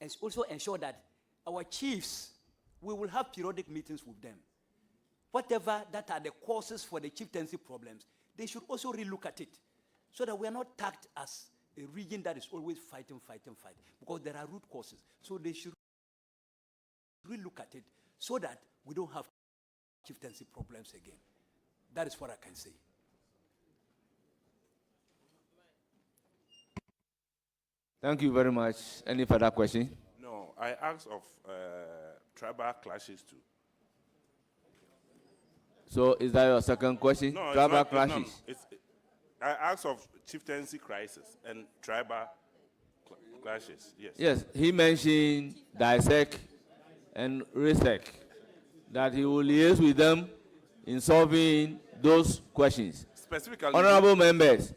and also ensure that our chiefs, we will have periodic meetings with them. Whatever that are the causes for the chieftaincy problems, they should also relook at it, so that we are not tagged as a region that is always fighting, because there are root causes. So they should relook at it so that we don't have chieftaincy problems again. That is what I can say. Thank you very much. Any further question? No, I asked of tribal clashes too. So is that your second question? No, Tribal it's not, clashes? no, I asked of chieftaincy crisis and tribal clashes, yes. Yes, he mentioned DISEC and RESEC, that he will liaise with them in solving those questions. Specifically, Honorable members,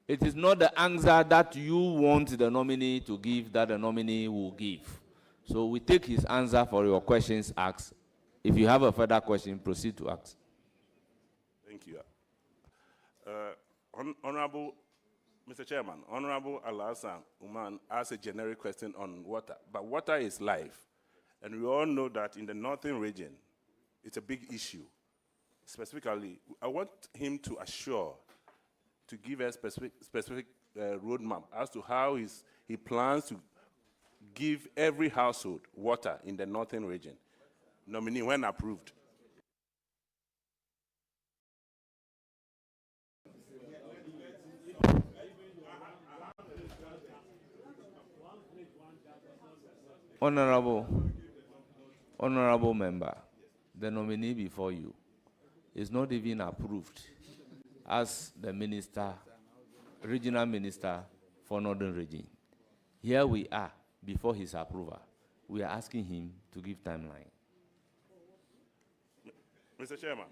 it is not the answer that you want the nominee to give that the nominee will give. So we take his answer for your questions asked. If you have a further question, proceed to ask. Thank you. Honorable Mr. Chairman, Honorable Alasan Uman asked a generic question on water, but water is life. And we all know that in the northern region, it's a big issue. Specifically, I want him to assure, to give a specific roadmap as to how he plans to give every household water in the northern region. Nominee, when approved. Honorable member, the nominee before you is not even approved as the minister, regional minister for Northern Region. Here we are before his approval. We are asking him to give timeline. Mr. Chairman.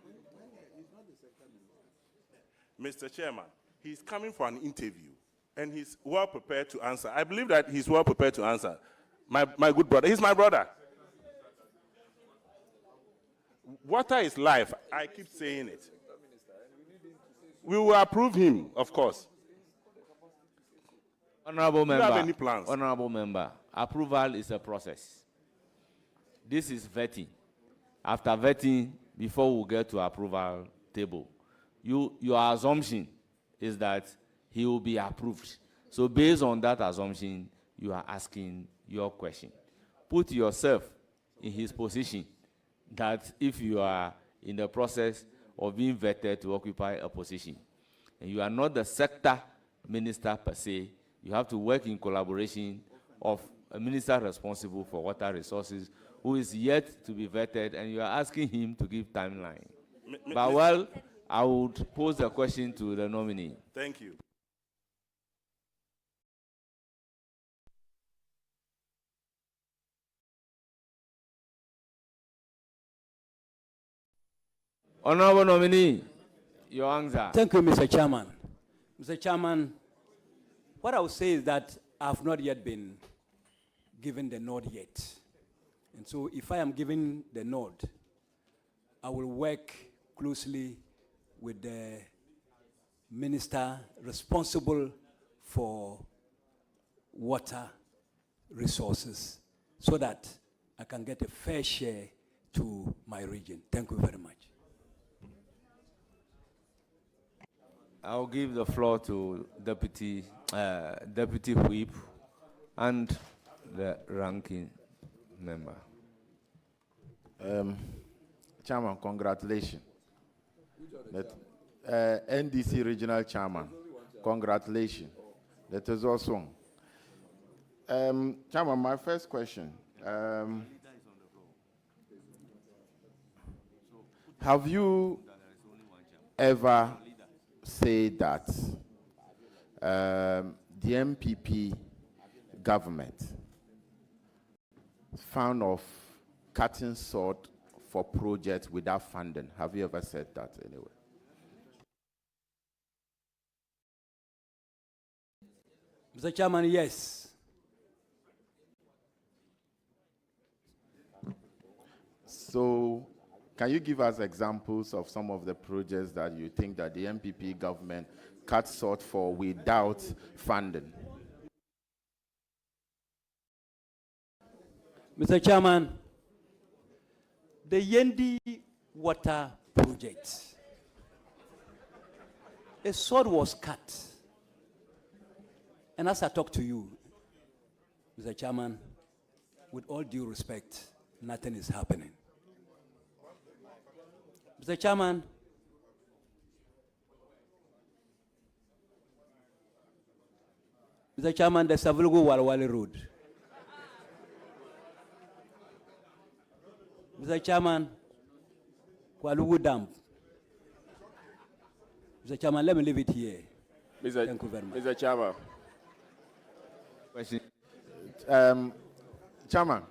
Mr. Chairman, he's coming for an interview and he's well prepared to answer. I believe that he's well prepared to answer. My good brother, he's my brother. Water is life. I keep saying it. We will approve him, of course. Honorable member, do you have any plans? Honorable member, approval is a process. This is vetting. After vetting, before we get to approval table, your assumption is that he will be approved. So based on that assumption, you are asking your question. Put yourself in his position that if you are in the process of being vetted to occupy a position, and you are not the sector minister per se, you have to work in collaboration of a minister responsible for water resources who is yet to be vetted, and you are asking him to give timeline. But well, I would pose the question to the nominee. Thank you. Honorable nominee, your answer. Thank you, Mr. Chairman. Mr. Chairman, what I would say is that I have not yet been given the nod yet. And so if I am given the nod, I will work closely with the minister responsible for water resources so that I can get a fair share to my region. Thank you very much. I'll give the floor to Deputy Whip and the ranking member. Chairman, congratulations. NDC Regional Chairman, congratulations. That is also. Chairman, my first question. Have you ever said that the MPP government found of cutting short for projects without funding? Have you ever said that anyway? Mr. Chairman, yes. So, can you give us examples of some of the projects that you think that the MPP government cut short for without funding? Mr. Chairman, the Yendi water project, a sword was cut. And as I talk to you, Mr. Chairman, with all due respect, nothing is happening. Mr. Chairman, the Savlugu Walwali Road. Mr. Chairman, Kwalugu Dam. Mr. Chairman, let me leave it here. Thank you very much. Mr. Chairman. Question. Chairman,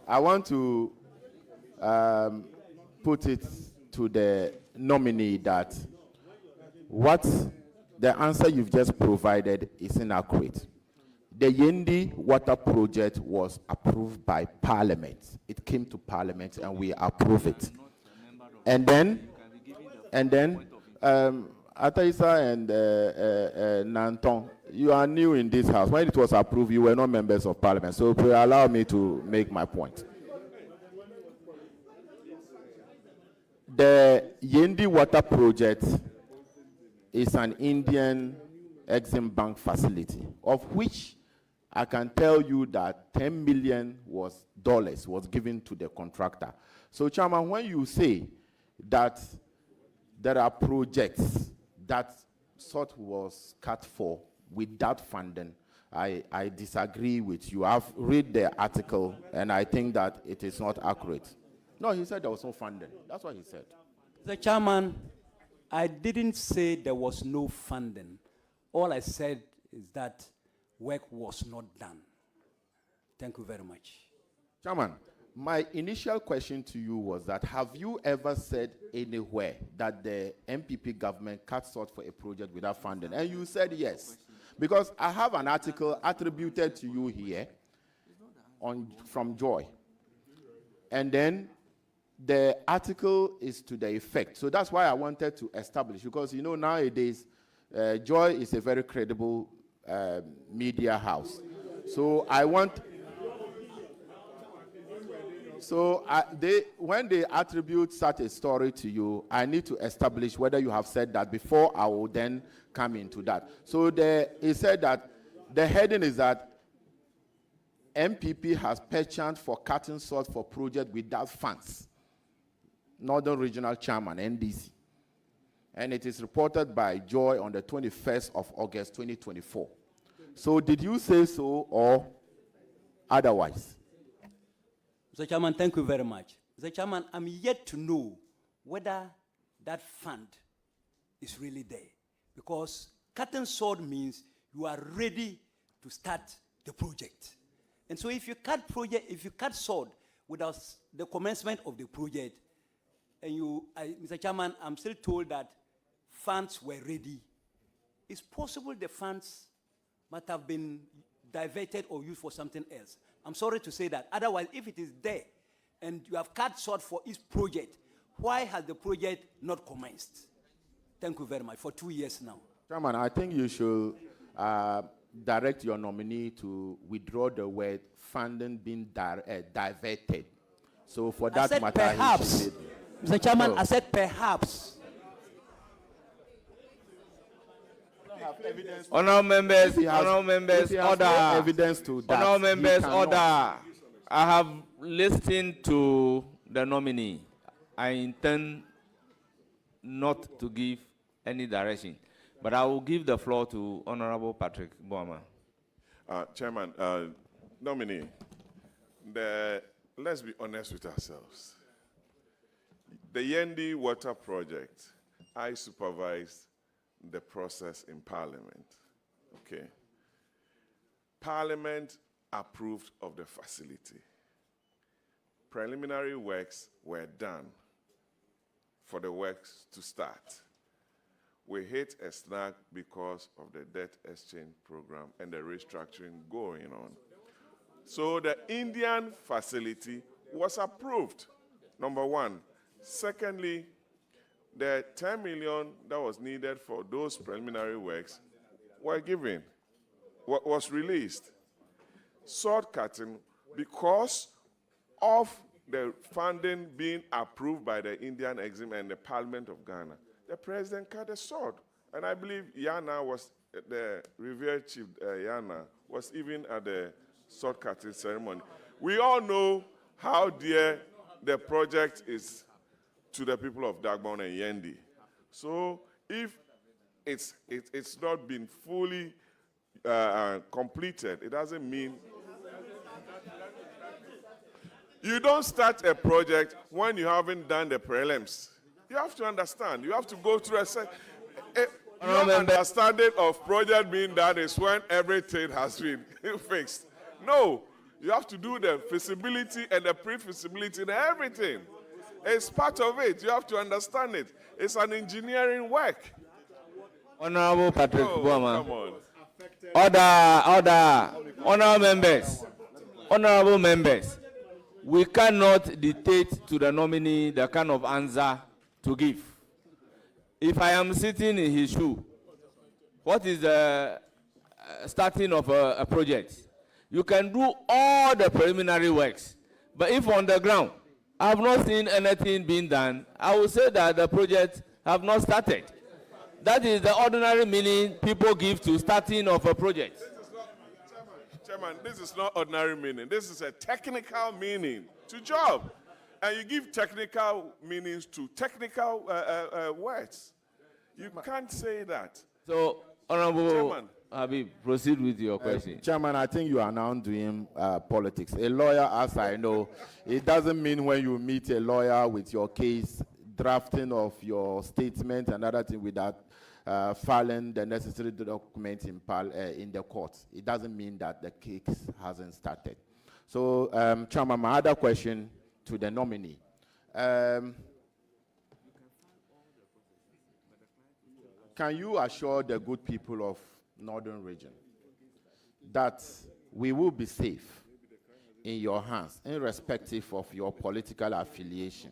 I want to put it to the nominee that what the answer you've just provided is inaccurate. The Yendi water project was approved by Parliament. It came to Parliament and we approved it. And then, Ataisa and Nanton, you are new in this house. When it was approved, you were not members of Parliament. So please allow me to make my point. The Yendi water project is an Indian Exim Bank facility, of which I can tell you that $10 million was given to the contractor. So, Chairman, when you say that there are projects that sort was cut for without funding, I disagree with you. I've read the article, and I think that it is not accurate. No, he said there was no funding. That's what he said. The Chairman, I didn't say there was no funding. All I said is that work was not done. Thank you very much. Chairman, my initial question to you was that have you ever said anywhere that the MPP government cut short for a project without funding? And you said yes. Because I have an article attributed to you here from Joy. And then the article is to the effect. So that's why I wanted to establish, because you know nowadays, Joy is a very credible media house. So I want, when they attribute such a story to you, I need to establish whether you have said that before I will then come into that. So he said that the heading is that MPP has penchant for cutting short for project without funds. Northern Regional Chairman, NDC. And it is reported by Joy on the 21st of August, 2024. So did you say so or otherwise? Mr. Chairman, thank you very much. Mr. Chairman, I'm yet to know whether that fund is really there. Because cutting sword means you are ready to start the project. And so if you cut sword without the commencement of the project, and Mr. Chairman, I'm still told that funds were ready. It's possible the funds might have been diverted or used for something else. I'm sorry to say that. Otherwise, if it is there and you have cut short for each project, why has the project not commenced? Thank you very much. For 2 years now. Chairman, I think you should direct your nominee to withdraw the word funding being diverted. So for that matter, perhaps, Mr. Chairman, I said perhaps. Honourable members, order. Evidence to that. Honourable members, order. I have listened to the nominee. I intend not to give any direction, but I will give the floor to Honourable Patrick Boama. Chairman, nominee, let's be honest with ourselves. The Yendi Water Project, I supervised the process in Parliament. Okay. Parliament approved of the facility. Preliminary works were done for the works to start. We hit a snag because of the debt exchange program and the restructuring going on. So the Indian facility was approved, number one. Secondly, the 10 million that was needed for those preliminary works were given, was released. Sword cutting, because of the funding being approved by the Indian Exim and the Parliament of Ghana, the president cut a sword. And I believe Yana was, the revered chief Yana, was even at the sword cutting ceremony. We all know how dear the project is to the people of Dagbon and Yendi. So if it's not been fully completed, it doesn't mean you don't start a project when you haven't done the prelims. You have to understand. You have to go through your understanding of project being done is when everything has been fixed. No, you have to do the feasibility and the pre-feasibility and everything. It's part of it. You have to understand it. It's an engineering work. Honorable Patrick Buama. Come on. Honorable members, we cannot dictate to the nominee the kind of answer to give. If I am sitting in his shoe, what is the starting of a project? You can do all the preliminary works, but if on the ground I have not seen anything being done, I will say that the project have not started. That is the ordinary meaning people give to starting of a project. Chairman, this is not ordinary meaning. This is a technical meaning to job. And you give technical meanings to technical words. You can't say that. So, Honorable Chairman. Habib, proceed with your question. Chairman, I think you are now doing politics. A lawyer, as I know, it doesn't mean when you meet a lawyer with your case, drafting of your statement and other thing without filing the necessary documents in the court. It doesn't mean that the case hasn't started. So, Chairman, my other question to the nominee. Can you assure the good people of Northern Region that we will be safe in your hands, irrespective of your political affiliation,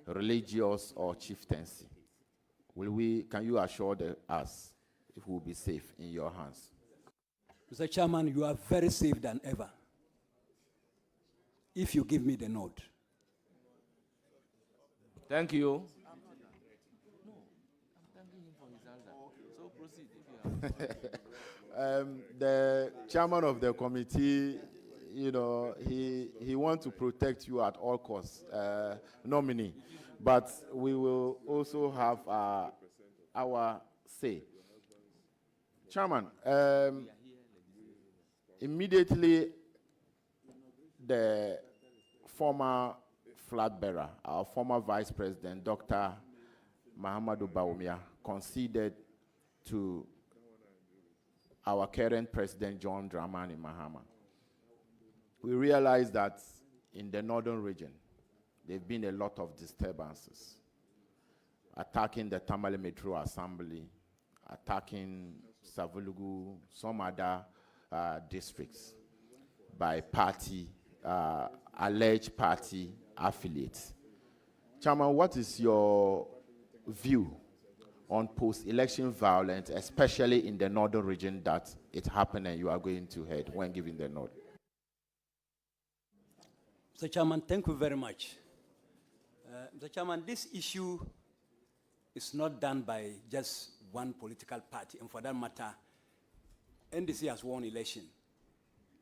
religious or chieftaincy? Can you assure us if we'll be safe in your hands? Mr. Chairman, you are very safe than ever. If you give me the nod. Thank you. So proceed. The chairman of the committee, you know, he wants to protect you at all costs, nominee. But we will also have our say. Chairman, immediately the former flag bearer, our former Vice President, Dr. Mahamudu Bawumia, conceded to our current President, John Dramani Mahama. We realized that in the Northern Region, there have been a lot of disturbances, attacking the Tamale Metro Assembly, attacking Savulugu, some other districts by party, alleged party affiliates. Chairman, what is your view on post-election violence, especially in the Northern Region, that it happened and you are going to head when giving the nod? Mr. Chairman, thank you very much. Mr. Chairman, this issue is not done by just one political party, and for that matter, NDC has won election.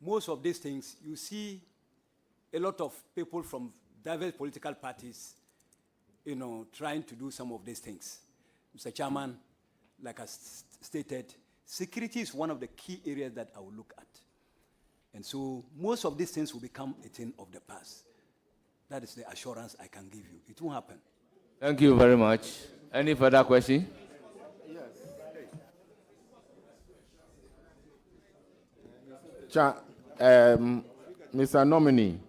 Most of these things, you see a lot of people from diverse political parties, you know, trying to do some of these things. Mr. Chairman, like I stated, security is one of the key areas that I will look at. And so most of these things will become a thing of the past. That is the assurance I can give you. It won't happen. Thank you very much. Any further question? Mr. Nominee,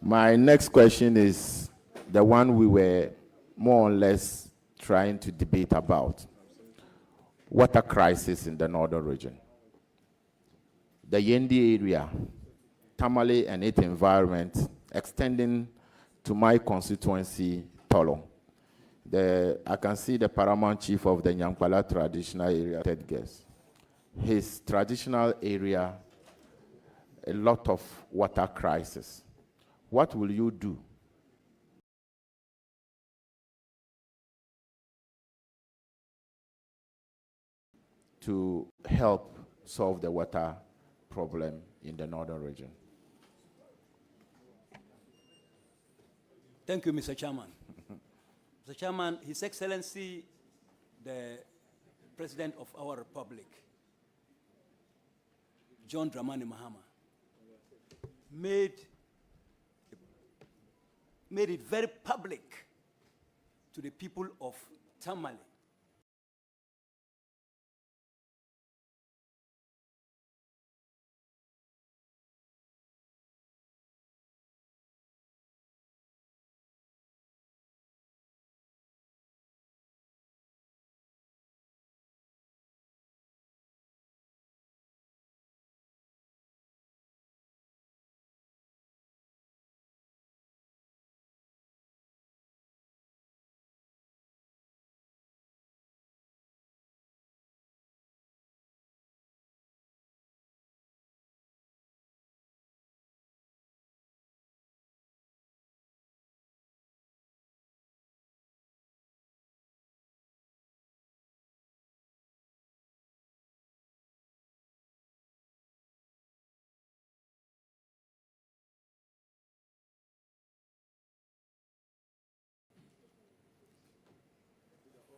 my next question is the one we were more or less trying to debate about. Water crisis in the Northern Region. The Yendi area, Tamale and its environment, extending to my constituency, Tolo. I can see the paramount chief of the Nyankpala traditional area, Ted Guest. His traditional area, a lot of water crisis. What will you do to help solve the water problem in the northern region? Thank you, Mr. Chairman. Mr. Chairman, His Excellency, the President of our Republic, John Dramani Mahama, made it very public to the people of Tamale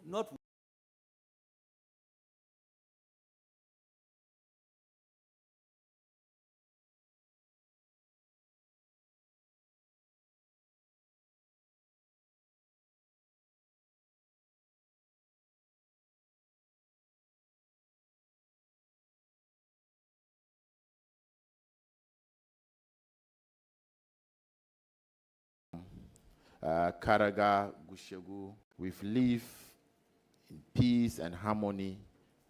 not Karaga, Gushegu, we've lived in peace and harmony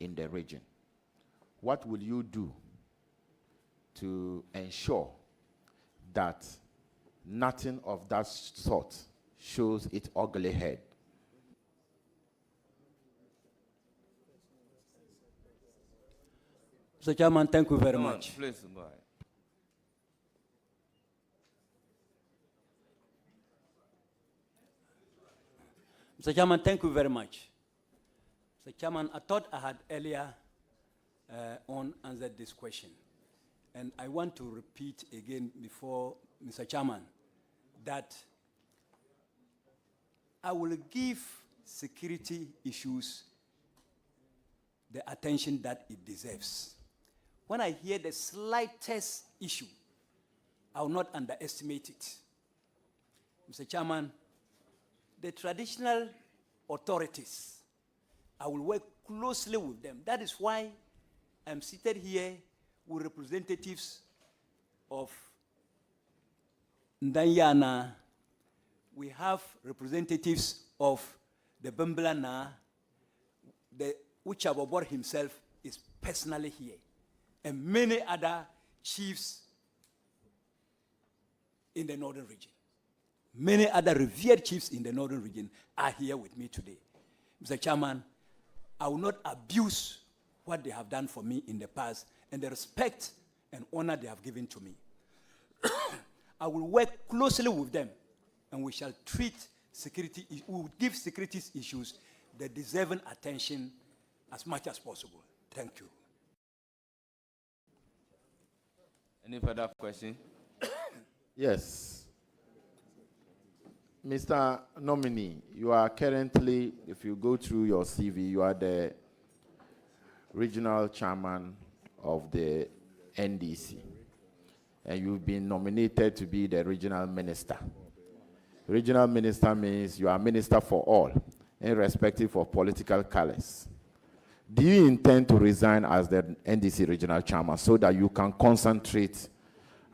in the region. What will you do to ensure that nothing of that sort shows its ugly head? Mr. Chairman, thank you very Come on, much. please go ahead. Mr. Chairman, thank you very much. Mr. Chairman, I thought I had earlier on answered this question. And I want to repeat again before Mr. Chairman that I will give security issues the attention that it deserves. When I hear the slightest issue, I will not underestimate it. Mr. Chairman, the traditional authorities, I will work closely with them. That is why I'm seated here with representatives of Ndanyana. We have representatives of the Bemblana. The Uchabobor himself is personally here, and many other chiefs in the northern region. Many other revered chiefs in the northern region are here with me today. Mr. Chairman, I will not abuse what they have done for me in the past and the respect and honor they have given to me. I will work closely with them, and we shall treat security, we will give security issues the deserving attention as much as possible. Thank you. Any further question? Yes. Mr. Nominee, you are currently, if you go through your CV, you are the regional chairman of the NDC. And you've been nominated to be the regional minister. Regional minister means you are minister for all, irrespective of political colors. Do you intend to resign as the NDC regional chairman so that you can concentrate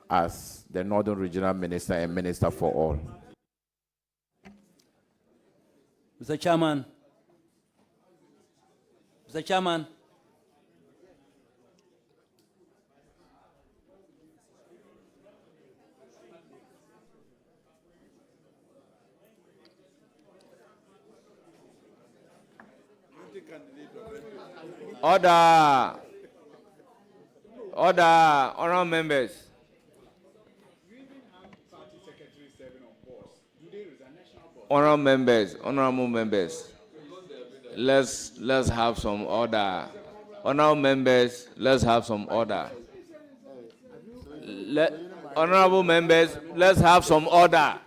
as the northern regional minister and minister for all? Mr. Chairman, Order. Order, honorable members. honorable members, let's have some order. Honorable members, let's have some order. Honorable members, let's have some order.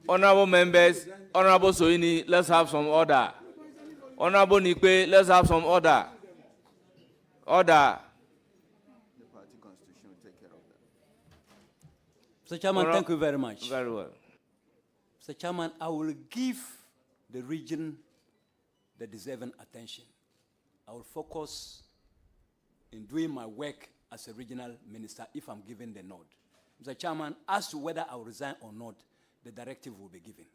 Honorable members, Honorable Soini, let's have some order. Honorable Nikwe, let's have some order. Order. The party constitution will take care of that. Mr. Chairman, thank you very much. Very well. Mr. Chairman, I will give the region the deserving attention. I will focus in doing my work as a regional minister if I'm given the nod. Mr. Chairman, as to whether I will resign or not, the directive will be given.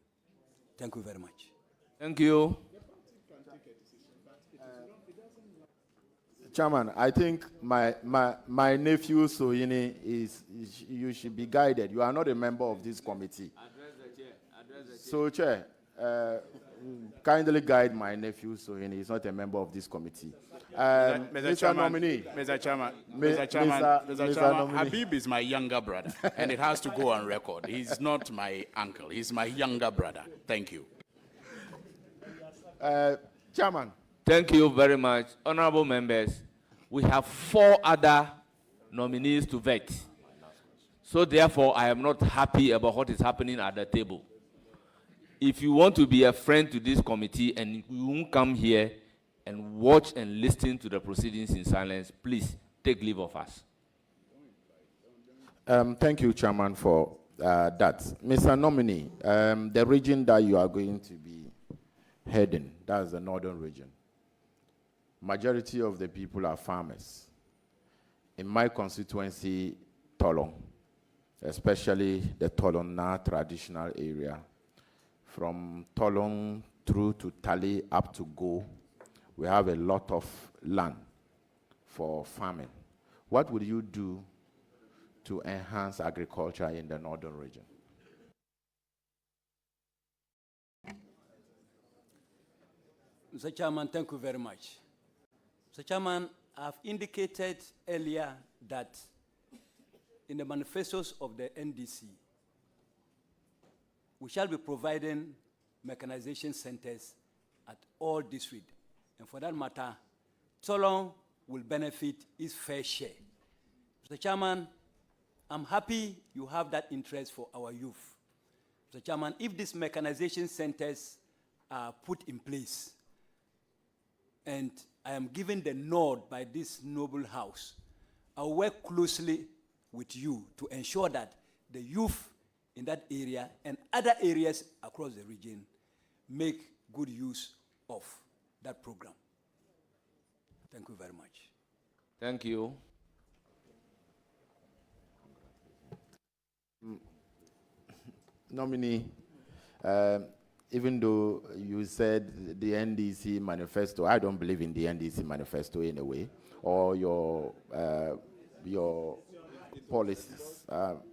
Thank you very much. Thank you. Chairman, I think my nephew Soini you should be guided. You are not a member of this committee. So, Chair, kindly guide my nephew Soini. He's not a member of this committee. Mr. Nominee. Mr. Chairman, Mr. Nominee. Habib is my younger brother, and it has to go on record. He's not my uncle. He's my younger brother. Thank you. Chairman. Thank you very much. Honorable members, we have 4 other nominees to vet. So therefore, I am not happy about what is happening at the table. If you want to be a friend to this committee and you won't come here and watch and listen to the proceedings in silence, please take leave of us. Thank you, Chairman, for that. Mr. Nominee, the region that you are going to be heading, that's the northern region. Majority of the people are farmers. In my constituency, Tolong, especially the Tolong traditional area, from Tolong through to Tali up to Go, we have a lot of land for farming. What would you do to enhance agriculture in the northern region? Mr. Chairman, thank you very much. Mr. Chairman, I've indicated earlier that in the manifestos of the NDC, we shall be providing mechanization centers at all districts. And for that matter, Tolong will benefit its fair share. Mr. Chairman, I'm happy you have that interest for our youth. Mr. Chairman, if these mechanization centers are put in place, and I am given the nod by this noble house, I'll work closely with you to ensure that the youth in that area and other areas across the region make good use of that program. Thank you very much. Thank you. Nominee, even though you said the NDC manifesto, I don't believe in the NDC manifesto in a way, or your policies.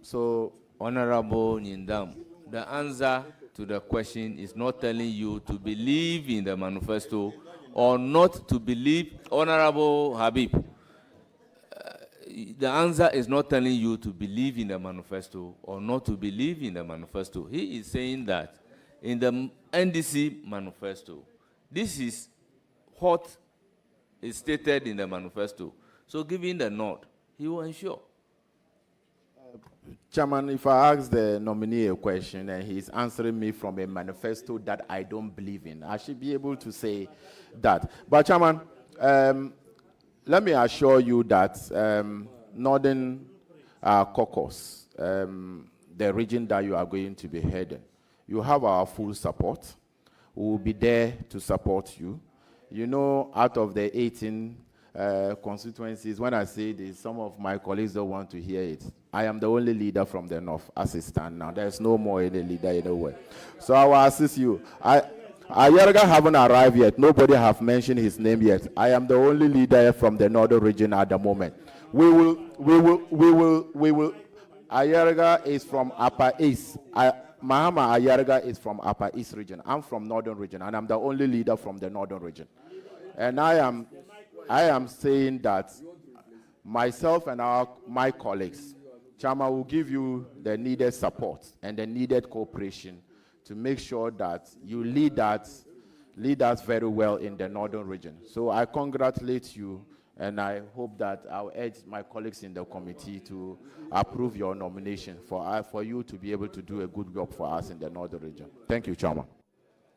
So, Honorable Nindam, the answer to the question is not telling you to believe in the manifesto or not to believe. Honorable Habib, the answer is not telling you to believe in the manifesto or not to believe in the manifesto. He is saying that in the NDC manifesto, this is what is stated in the manifesto. So giving the nod, he will ensure. Chairman, if I ask the nominee a question and he's answering me from a manifesto that I don't believe in, I should be able to say that. But Chairman, let me assure you that Northern Caucasus, the region that you are going to be heading, you have our full support. We will be there to support you. You know, out of the 18 constituencies, when I say this, some of my colleagues don't want to hear it. I am the only leader from the north as it stands now. There's no more any leader anywhere. So I will assist you. Ayerga haven't arrived yet. Nobody have mentioned his name yet. I am the only leader from the northern region at the moment. We will. Ayerga is from Upper East. Mahama Ayerga is from Upper East region. I'm from northern region, and I'm the only leader from the northern region. And I am saying that myself and my colleagues, Chairman will give you the needed support and the needed cooperation to make sure that you lead us very well in the Northern Region. So I congratulate you, and I hope that I'll urge my colleagues in the committee to approve your nomination for you to be able to do a good job for us in the Northern Region. Thank you, Chairman.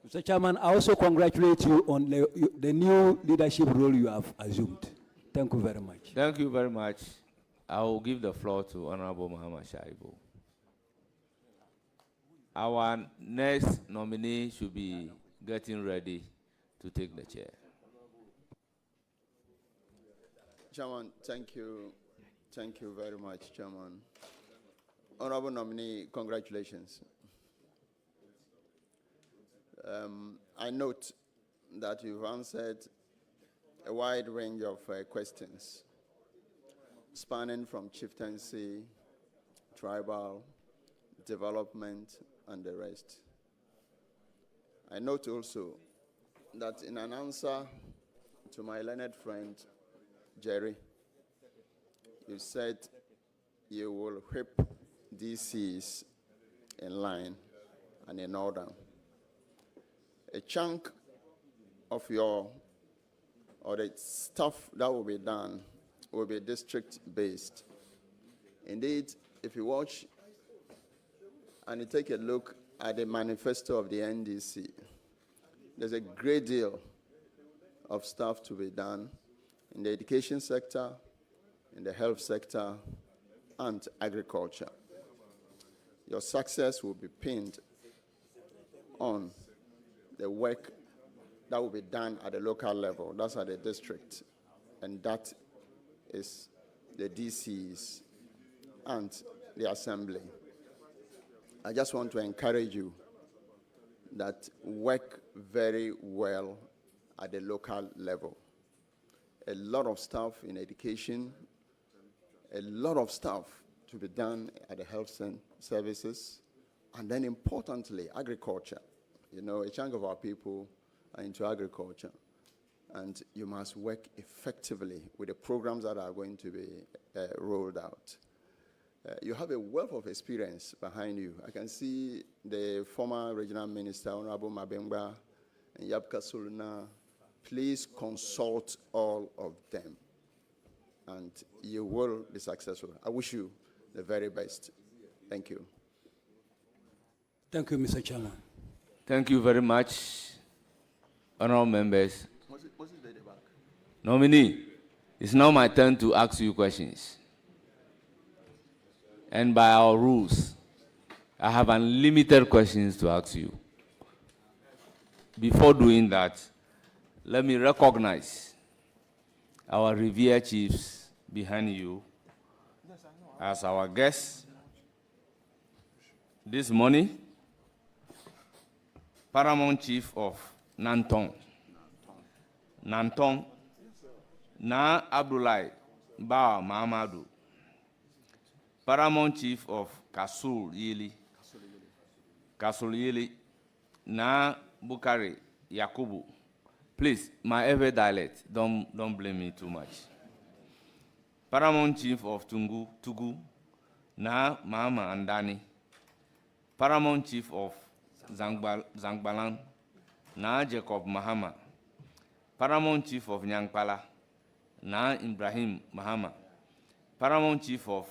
Mr. Chairman, I also congratulate you on the new leadership role you have assumed. Thank you very much. Thank you very much. I will give the floor to Honorable Muhammad Shaibu. Our next nominee should be getting ready to take the chair. Chairman, thank you. Thank you very much, Chairman. Honorable nominee, congratulations. I note that you've answered a wide range of questions, spanning from chieftaincy, tribal, development, and the rest. I note also that in an answer to my learned friend, Jerry, you said you will whip DCs in line and in order. A chunk of the stuff that will be done will be district-based. Indeed, if you watch and you take a look at the manifesto of the NDC, there's a great deal of stuff to be done in the education sector, in the health sector, and agriculture. Your success will be pinned on the work that will be done at the local level. That's at the district, and that is the DCs and the assembly. I just want to encourage you that work very well at the local level. A lot of stuff in education, a lot of stuff to be done at the health services, and then importantly, agriculture. You know, a chunk of our people are into agriculture, and you must work effectively with the programs that are going to be rolled out. You have a wealth of experience behind you. I can see the former regional minister, Honorable Mabengba, and Yapka Suluna. Please consult all of them, and you will be successful. I wish you the very best. Thank you. Thank you, Mr. Chairman. Thank you very much, honorable members. What's it at the back? Nominee, it's now my turn to ask you questions. And by our rules, I have unlimited questions to ask you. Before doing that, let me recognize our revered chiefs behind you as our guests. This morning, Paramount Chief of Nantong, Na Abdullahi Ba Mahamadou, Paramount Chief of Kasul Yili, Na Bukari Yakubu. Please, my every dialect, don't blame me too much. Paramount Chief of Tugu, Na Mahama Andani, Paramount Chief of Zangbalan, Na Jacob Mahama, Paramount Chief of Nyangpala, Na Ibrahim Mahama, Paramount Chief of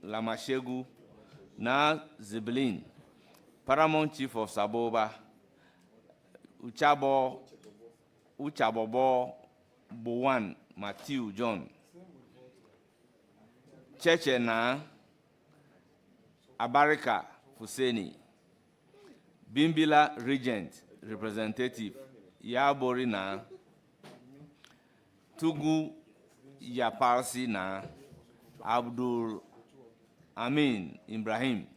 Lamashegu, Na Ziblin, Paramount Chief of Saboba, Uchabobo Bowan Matthew John, Cheche Na Abarika Fuseni, Bimbila Regent Representative Yabori Na, Tugu Yaparsi Na, Abdul Amin Ibrahim,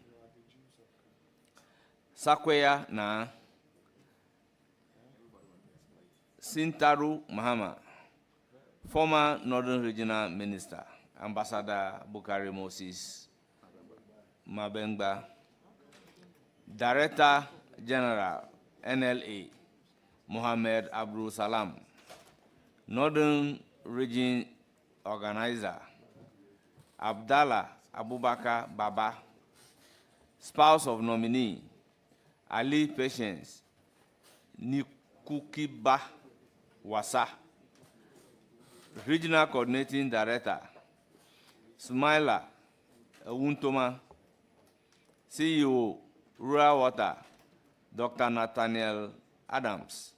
Sakweya Na, Sintaru Mahama, former Northern Regional Minister, Ambassador Bukari Moses Mabengba, Director General, NLA, Mohammed Abdul Salam, Northern Region Organizer, Abdallah Abubakar Baba. Spouse of nominee, Ali Patience Nikukiba Wasa. Regional Coordinating Director, Smaila Wuntoma. CEO, Rural Water, Dr. Nathaniel Adams.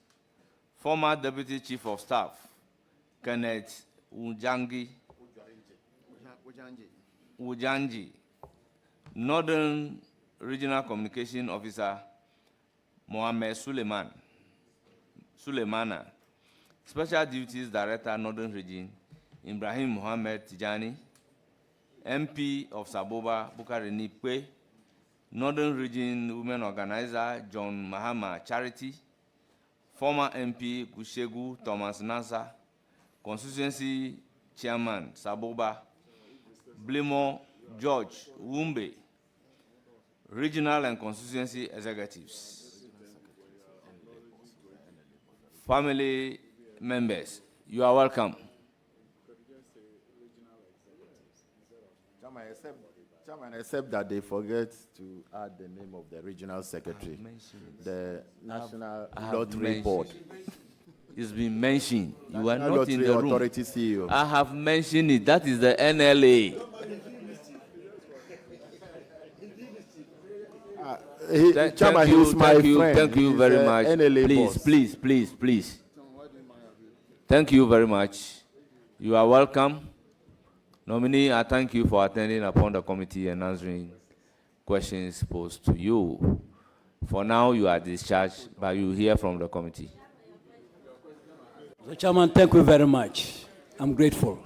Former Deputy Chief of Staff, Kenneth Ujanji. Northern Regional Communication Officer, Mohammed Suleimana. Special Duties Director, Northern Region, Ibrahim Mohammed Tijani. MP of Saboba, Bukari Nipe. Northern Region Women Organizer, John Mahama Charity. Former MP, Gushegu Thomas Nasa. Constituency Chairman, Saboba. Blimo George Wumbe. Regional and Constituency Executives. Family members, you are welcome. Chairman, except that they forget to add the name of the regional secretary, the National Lottery Board. It's been mentioned. You are National not in Lottery the room. Authority CEO. I have mentioned it. That is the NLA. Chairman, he's my friend. Thank you He's very the much. NLA Please, boss. please. Thank you very much. You are welcome. Nominee, I thank you for attending upon the committee and answering questions posed to you. For now, you are discharged, but you hear from the committee. Mr. Chairman, thank you very much. I'm grateful.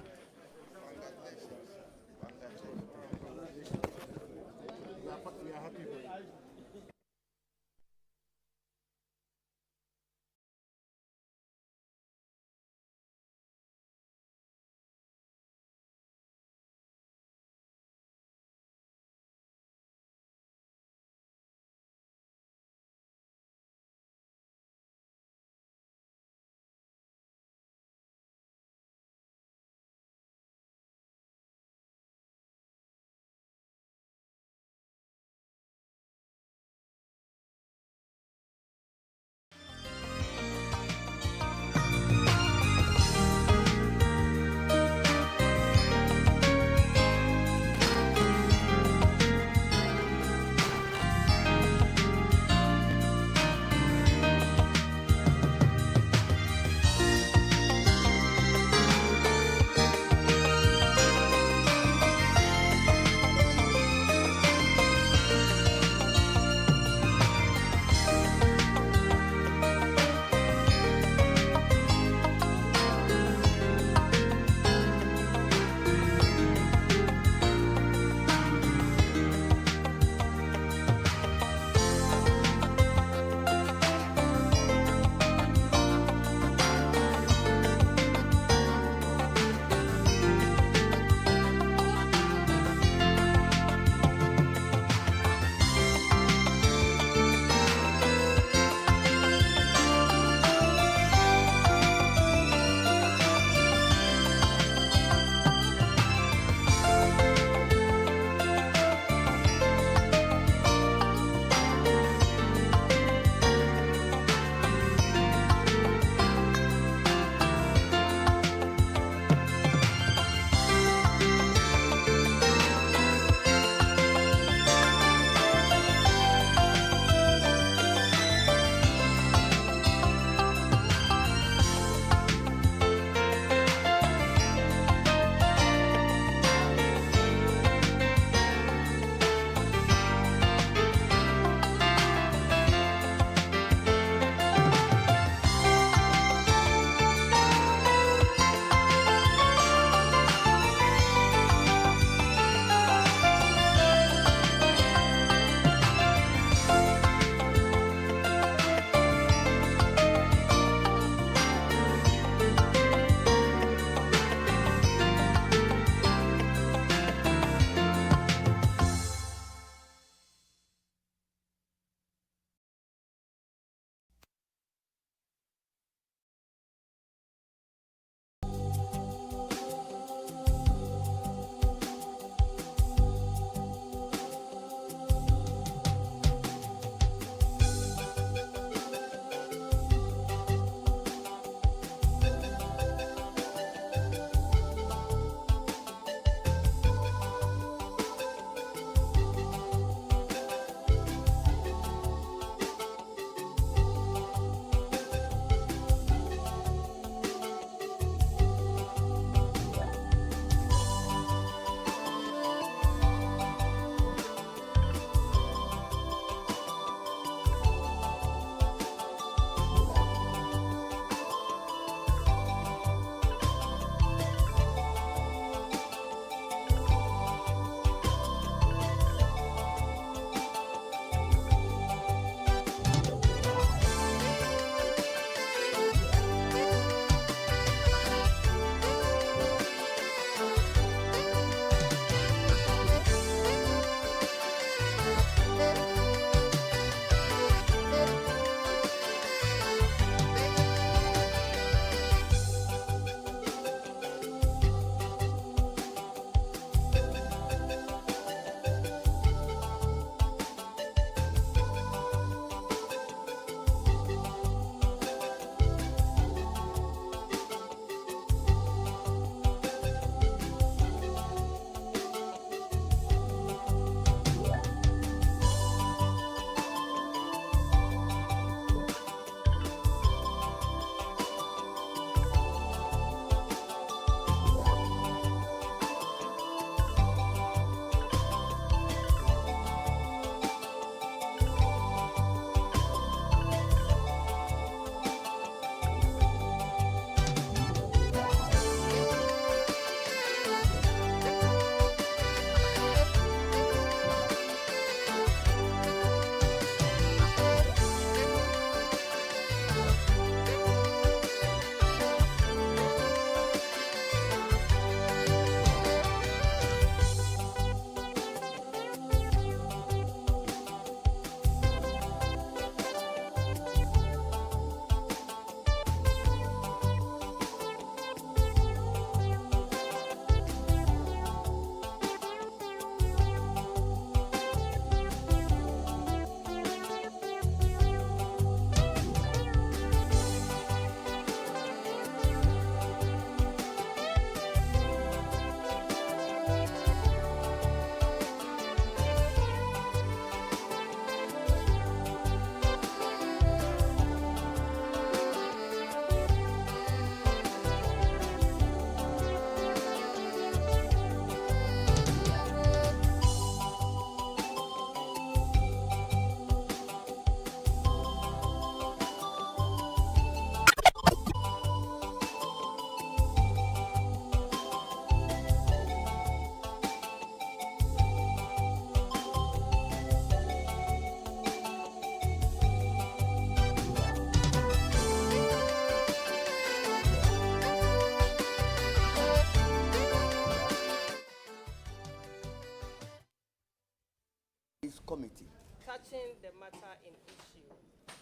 committee touching the matter in issue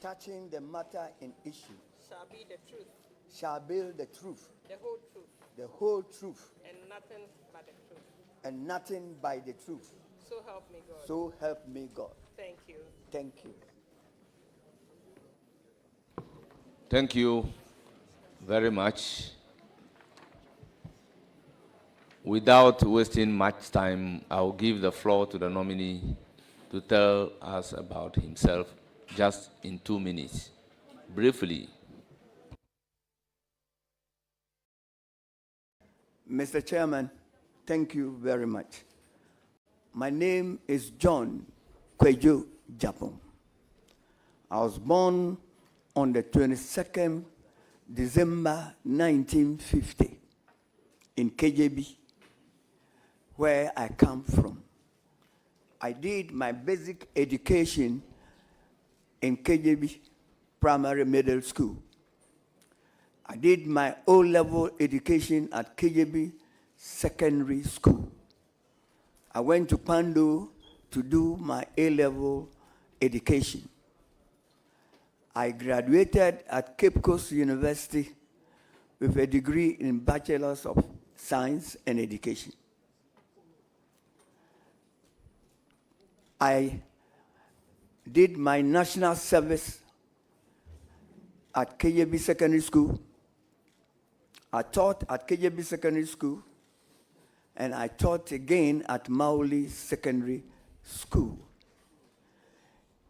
touching the matter in issue shall be the truth, shall be the truth, the whole truth, the whole truth, and nothing but the truth. and nothing but the truth. So help me God. So help me God. Thank you. Thank you. Thank you very much. Without wasting much time, I'll give the floor to the nominee to tell us about himself just in 2 minutes. Briefly. Mr. Chairman, thank you very much. My name is John Kwejo Japon. I was born on the 22nd December 1950 in KJB, where I come from. I did my basic education in KJB Primary Middle School. I did my O-level education at KJB Secondary School. I went to Pando to do my A-level education. I graduated at Cape Coast University with a degree in Bachelor's of Science and Education. I did my national service at KJB Secondary School. I taught at KJB Secondary School, and I taught again at Mauli Secondary School.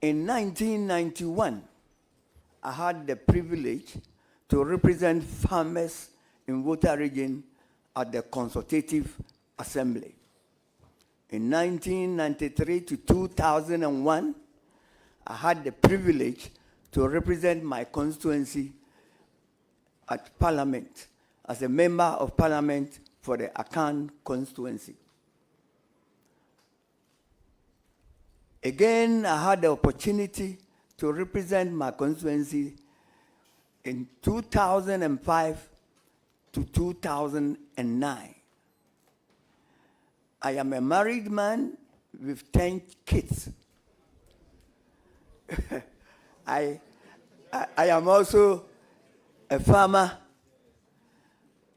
In 1991, I had the privilege to represent farmers in Volta Region at the Consultative Assembly. In 1993 to 2001, I had the privilege to represent my constituency at Parliament as a member of Parliament for the Akan constituency. Again, I had the opportunity to represent my constituency in 2005 to 2009. I am a married man with 10 kids. I am also a farmer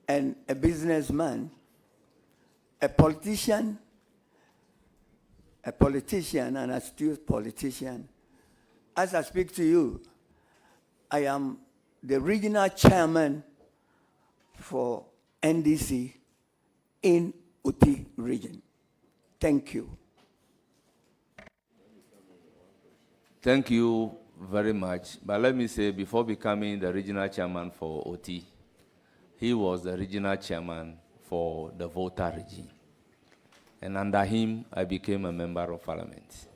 and a businessman, a politician, an astute politician. As I speak to you, I am the regional chairman for NDC in Oti Region. Thank you. Thank you very much. But let me say, before becoming the regional chairman for Oti, he was the regional chairman for the Volta Region. And under him, I became a member of Parliament.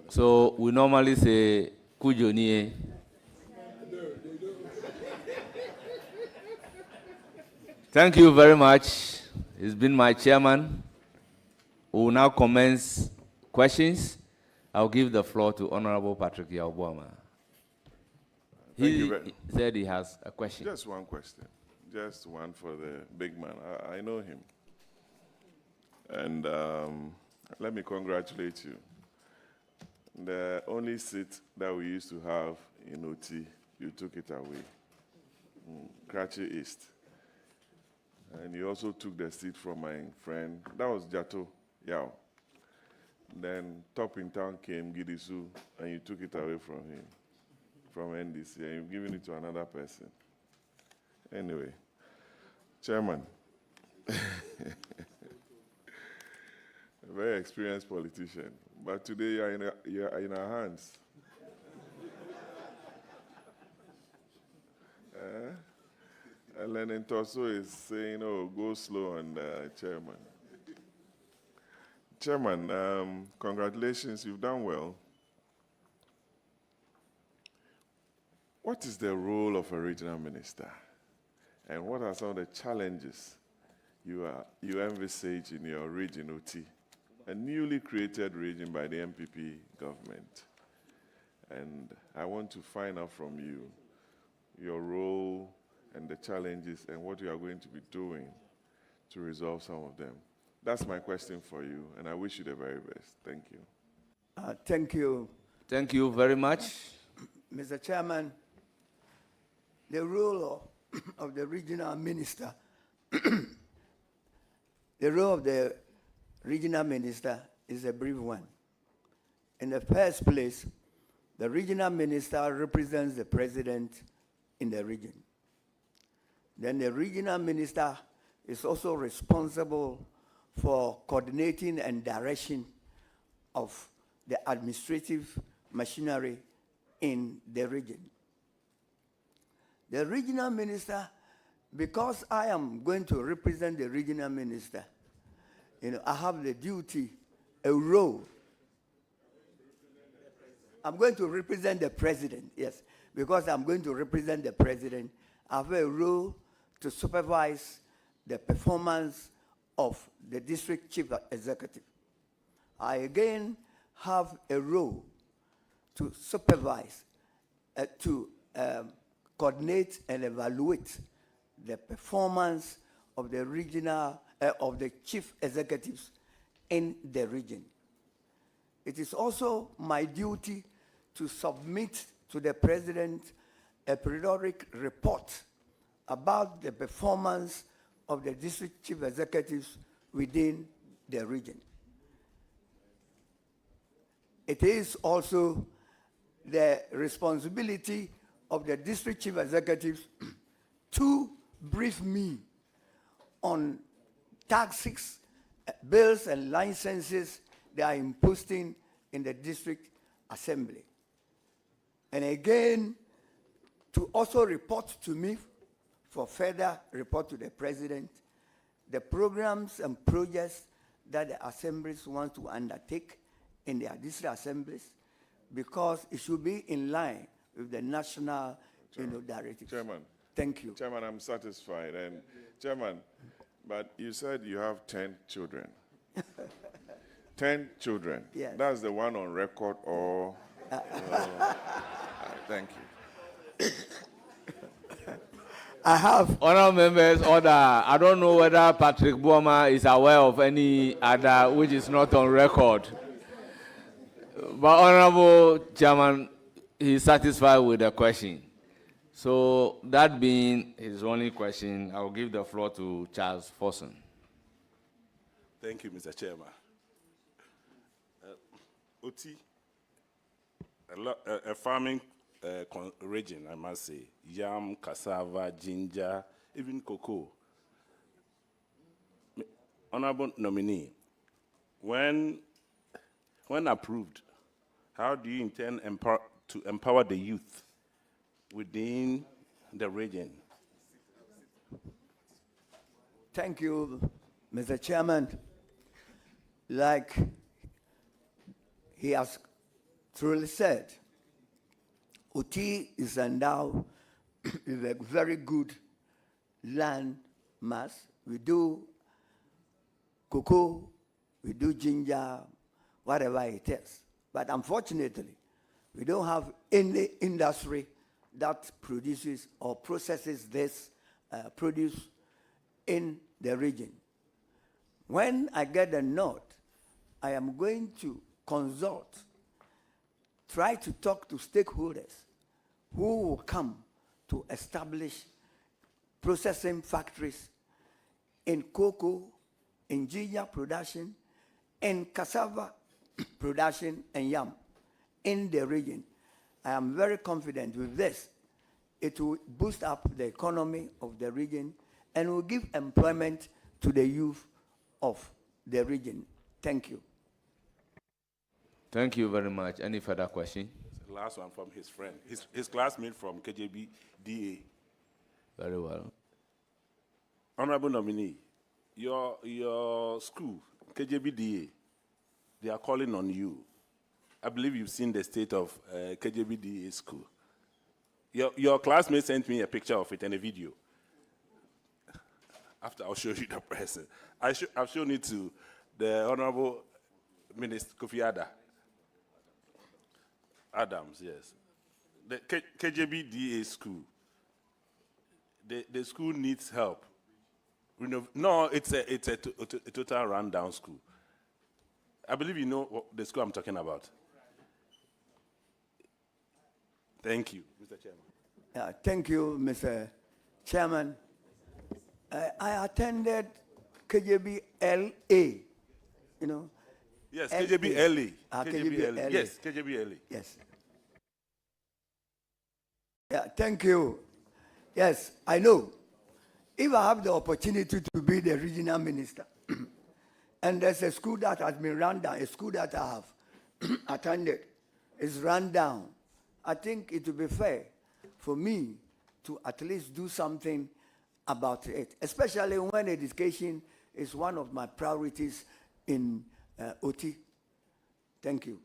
So we normally say, Kujonie. Thank you very much. He's been my chairman. We will now commence questions. I'll give the floor to Honorable Patrick Yaobuama. He said he has a question. Just one question. Just one for the big man. I know him. And let me congratulate you. The only seat that we used to have in Oti, you took it away. Kratchi East. And you also took the seat from my friend. That was Jato Yao. Then top in town came Gidisu, and you took it away from him, from NDC, and you've given it to another person. Anyway, Chairman, a very experienced politician, but today you're in our hands. And Lenin Toso is saying, oh, go slow on the chairman. Chairman, congratulations, you've done well. What is the role of a regional minister? And what are some of the challenges you envisage in your region, Oti, a newly created region by the MPP government? And I want to find out from you your role and the challenges and what you are going to be doing to resolve some of them. That's my question for you, and I wish you the very best. Thank you. Thank you, Thank you very much. Mr. Chairman. The role of the regional minister, the role of the regional minister is a brief one. In the first place, the regional minister represents the president in the region. Then the regional minister is also responsible for coordinating and direction of the administrative machinery in the region. The regional minister, because I am going to represent the regional minister, I have the duty, a role. I'm going to represent the president, yes, because I'm going to represent the president. I have a role to supervise the performance of the district chief executive. I again have a role to supervise, to coordinate and evaluate the performance of the regional, of the chief executives in the region. It is also my duty to submit to the president a periodic report about the performance of the district chief executives within the region. It is also the responsibility of the district chief executives to brief me on taxes, bills, and licenses they are imposing in the district assembly. And again, to also report to me for further report to the president, the programs and projects that the assemblies want to undertake in their district assemblies, because it should be in line with the national directives. Chairman. Thank you. Chairman, I'm satisfied. And Chairman, but you said you have 10 children. 10 children. Yes. That's the one on record, or? Thank you. I have. Honorable members, order. I don't know whether Patrick Buoma is aware of any other which is not on record. But Honorable Chairman, he is satisfied with the question. So that being his only question, I will give the floor to Charles Forson. Thank you, Mr. Chairman. Oti, a farming region, I must say, yam, cassava, ginger, even cocoa. Honorable nominee, when approved, how do you intend to empower the youth within the region? Thank you, Mr. Chairman. Like he has truly said, Oti is endowed with a very good land mass. We do cocoa, we do ginger, whatever it is. But unfortunately, we don't have any industry that produces or processes this produce in the region. When I get the nod, I am going to consult, try to talk to stakeholders who will come to establish processing factories in cocoa, in ginger production, in cassava production, and yam in the region. I am very confident with this. It will boost up the economy of the region and will give employment to the youth of the region. Thank you. Thank you very much. Any further question? The last one from his friend, his classmate from KJB DA. Very well. Honorable nominee, your school, KJB DA, they are calling on you. I believe you've seen the state of KJB DA school. Your classmate sent me a picture of it and a video. After I'll show you the person. I've shown it to the Honorable Minister Kofi Adams, yes. The KJB DA school, the school needs help No, it's a total rundown school. I believe you know the school I'm talking about. Thank you, Mr. Chairman. Thank you, Mr. Chairman. I attended KJB LA, you know. Yes, LA. KJB LA. KJB LA. Yes, KJB LA. Yes. Yeah, thank you. Yes, I know. If I have the opportunity to be the regional minister, and there's a school that has been run down, a school that I have attended is run down, I think it would be fair for me to at least do something about it, especially when education is one of my priorities in Oti. Thank you.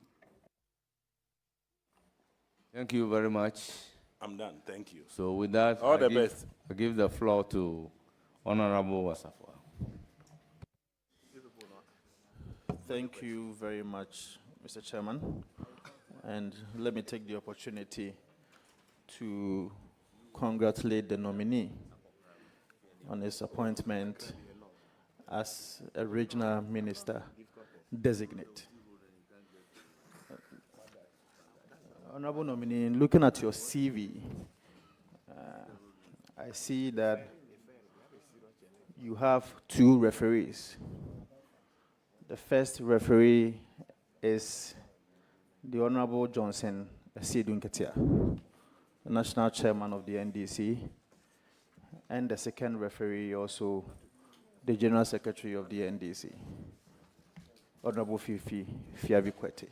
Thank you very much. I'm done. Thank you. So with that, All the best. I give the floor to Honorable Wasafwa. Thank you very much, Mr. Chairman. And let me take the opportunity to congratulate the nominee on his appointment as a regional minister designate. Honorable nominee, looking at your CV, I see that you have 2 referees. The first referee is the Honorable Johnson Asidun Ketia, the national chairman of the NDC, and the second referee also the general secretary of the NDC, Honorable Fifi Fiavikwete.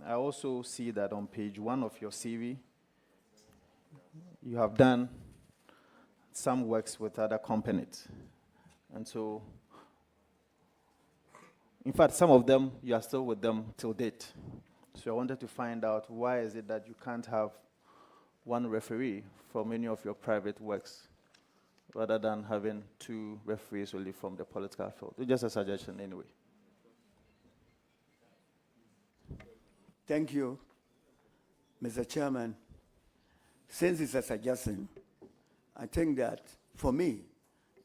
I also see that on page 1 of your CV, you have done some works with other companies. And so, in fact, some of them, you are still with them till date. So I wanted to find out why is it that you can't have one referee for many of your private works rather than having 2 referees only from the political field. It's just a suggestion anyway. Thank you, Mr. Chairman. Since it's a suggestion, I think that for me,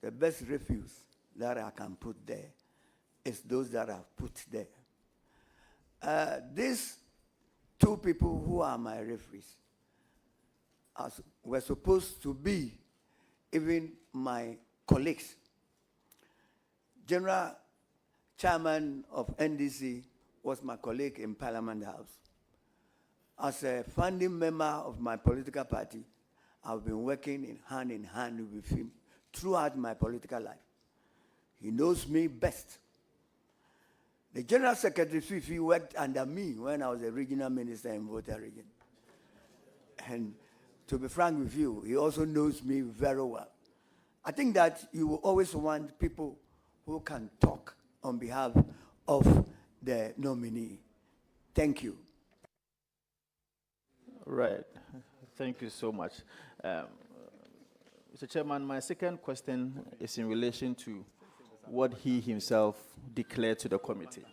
the best refuse that I can put there is those that I've put there. These 2 people who are my referees were supposed to be even my colleagues. General Chairman of NDC was my colleague in Parliament House. As a founding member of my political party, I've been working in hand with him throughout my political life. He knows me best. The General Secretary Fifi worked under me when I was a regional minister in Volta Region. And to be frank with you, he also knows me very well. I think that you will always want people who can talk on behalf of the nominee. Thank you. Right. Thank you so much. Mr. Chairman, my second question is in relation to what he himself declared to the committee,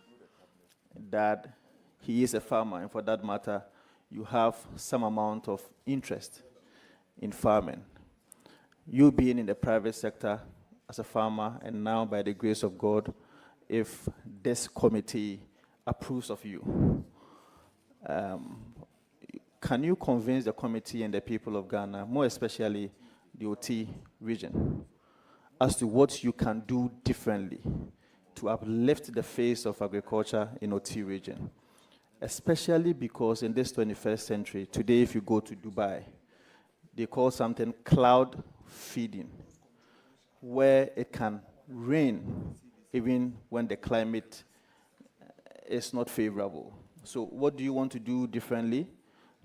that he is a farmer, and for that matter, you have some amount of interest in farming. You being in the private sector as a farmer, and now by the grace of God, if this committee approves of you, can you convince the committee and the people of Ghana, more especially the Oti region, as to what you can do differently to uplift the face of agriculture in Oti region? Especially because in this 21st century, today if you go to Dubai, they call something cloud feeding, where it can rain even when the climate is not favorable. So what do you want to do differently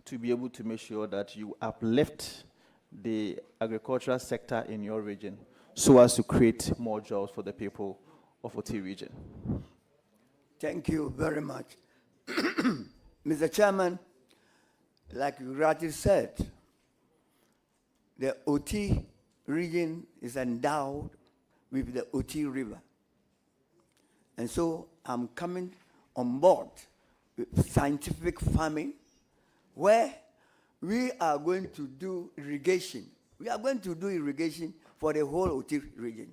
to be able to make sure that you uplift the agricultural sector in your region so as to create more jobs for the people of Oti region? Thank you very much. Mr. Chairman, like you rightly said, the Oti region is endowed with the Oti River. And so I'm coming on board with scientific farming, where we are going to do irrigation. We are going to do irrigation for the whole Oti region.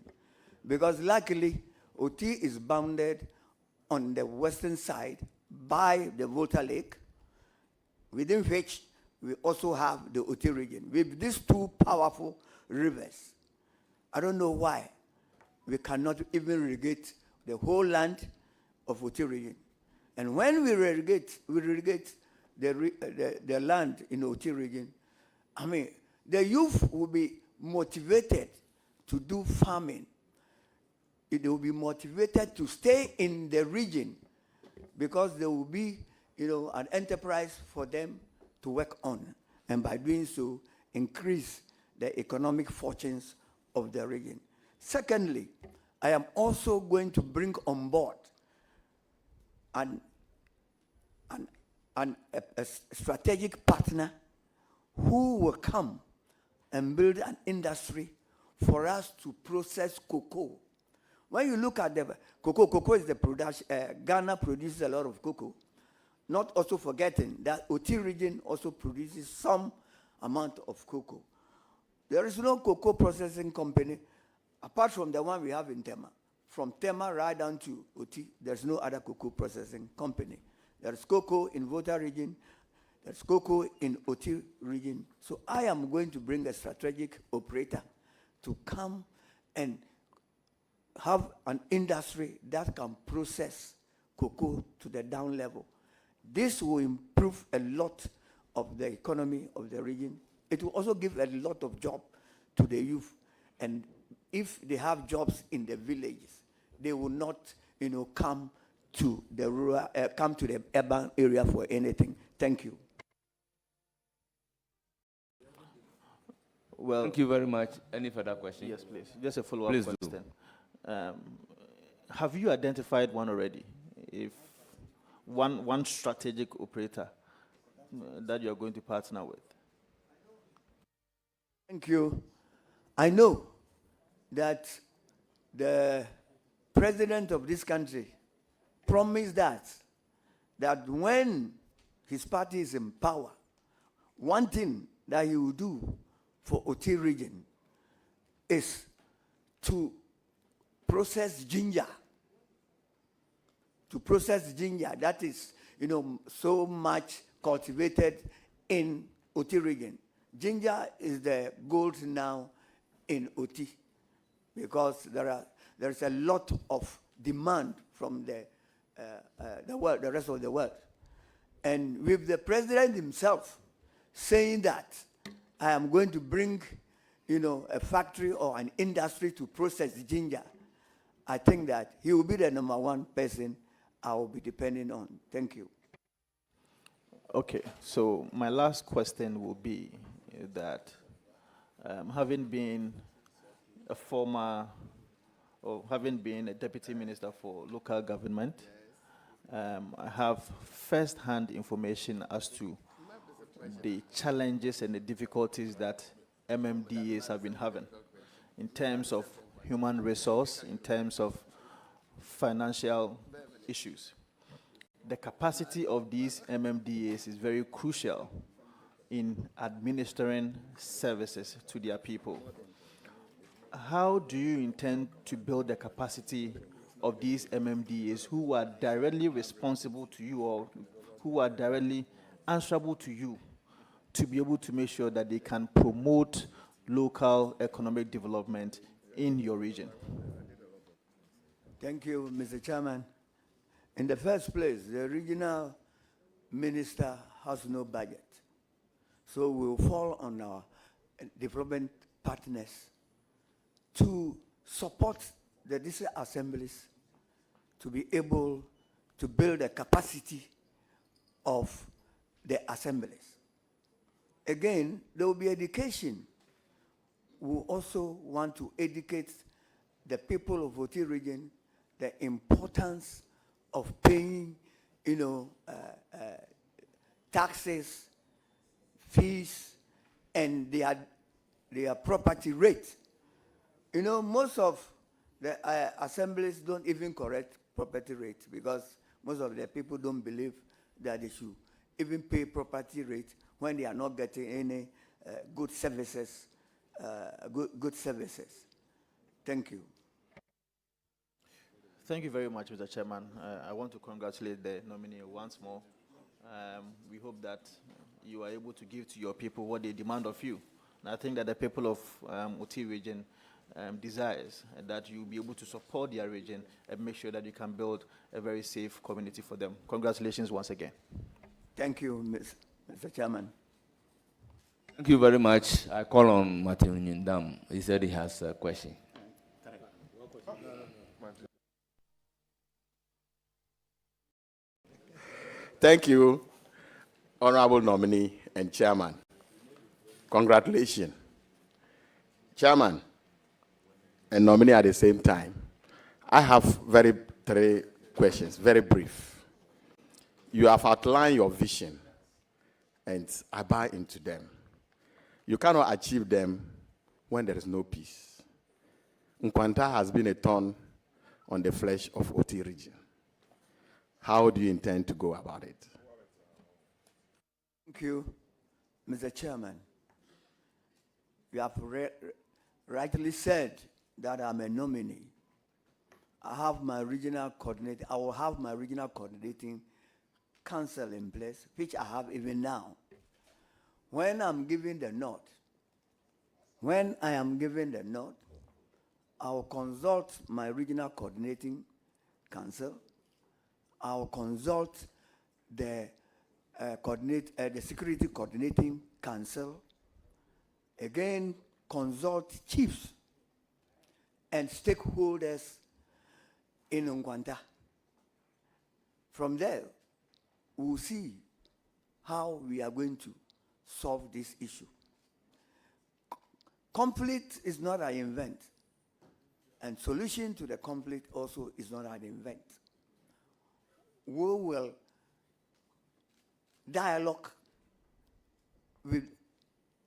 Because luckily, Oti is bounded on the western side by the Volta Lake, within which we also have the Oti region. With these two powerful rivers, I don't know why we cannot even irrigate the whole land of Oti region. And when we irrigate the land in Oti region, I mean, the youth will be motivated to do farming. They will be motivated to stay in the region because there will be, an enterprise for them to work on. And by doing so, increase the economic fortunes of the region. Secondly, I am also going to bring on board a strategic partner who will come and build an industry for us to process cocoa. When you look at the cocoa is the production, Ghana produces a lot of cocoa. Not also forgetting that Oti region also produces some amount of cocoa. There is no cocoa processing company apart from the one we have in Tema. From Tema right down to Oti, there's no other cocoa processing company. There's cocoa in Volta region, there's cocoa in Oti region. So I am going to bring a strategic operator to come and have an industry that can process cocoa to the down level. This will improve a lot of the economy of the region. It will also give a lot of job to the youth. And if they have jobs in the villages, they will not, come to the rural, come to the urban area for anything. Thank you. Well, thank you very much. Any further questions? Yes, please. Just a follow-up Please question. Have you identified one already? If one strategic operator that you are going to partner with? Thank you. I know that the president of this country promised that when his party is in power, one thing that he will do for Oti region is to process ginger. To process ginger that is, so much cultivated in Oti region. Ginger is the gold now in Oti because there is a lot of demand from the world, the rest of the world. And with the president himself saying that I am going to bring, a factory or an industry to process ginger, I think that he will be the number one person I will be depending on. Thank you. Okay, so my last question will be that having been a former, or having been a deputy minister for local government, I have first-hand information as to the challenges and the difficulties that MMDAs have been having in terms of human resource, in terms of financial issues. The capacity of these MMDAs is very crucial in administering services to their people. How do you intend to build the capacity of these MMDAs who are directly responsible to you or who are directly answerable to you to be able to make sure that they can promote local economic development in your region? Thank you, Mr. Chairman. In the first place, the regional minister has no budget. So we'll fall on our development partners to support the district assemblies to be able to build the capacity of the assemblies. Again, there will be education. We also want to educate the people of Oti region the importance of paying, taxes, fees, and their property rate. Most of the assemblies don't even correct property rate because most of the people don't believe that they should even pay property rate when they are not getting any good services good services. Thank you. Thank you very much, Mr. Chairman. I want to congratulate the nominee once more. We hope that you are able to give to your people what they demand of you. And I think that the people of Oti Region desires that you be able to support their region and make sure that you can build a very safe community for them. Congratulations once again. Thank you, Mr. Chairman. Thank you very much. I call on Martin Nyindam. He said he has a question. Thank you, Honorable Nominee and Chairman. Congratulations. Chairman and nominee at the same time. I have three questions, very brief. You have outlined your vision, and I buy into them. You cannot achieve them when there is no peace. Nkwanta has been a thorn on the flesh of Oti Region. How do you intend to go about it? Thank you, Mr. Chairman. You have rightly said that I'm a nominee. I have my regional coordinator. I will have my regional coordinating council in place, which I have even now. When I'm given the nod, I will consult my regional coordinating council. I will consult the security coordinating council. Again, consult chiefs and stakeholders in Nkwanta. From there, we'll see how we are going to solve this issue. Conflict is not an event, and solution to the conflict also is not an event. We will dialogue with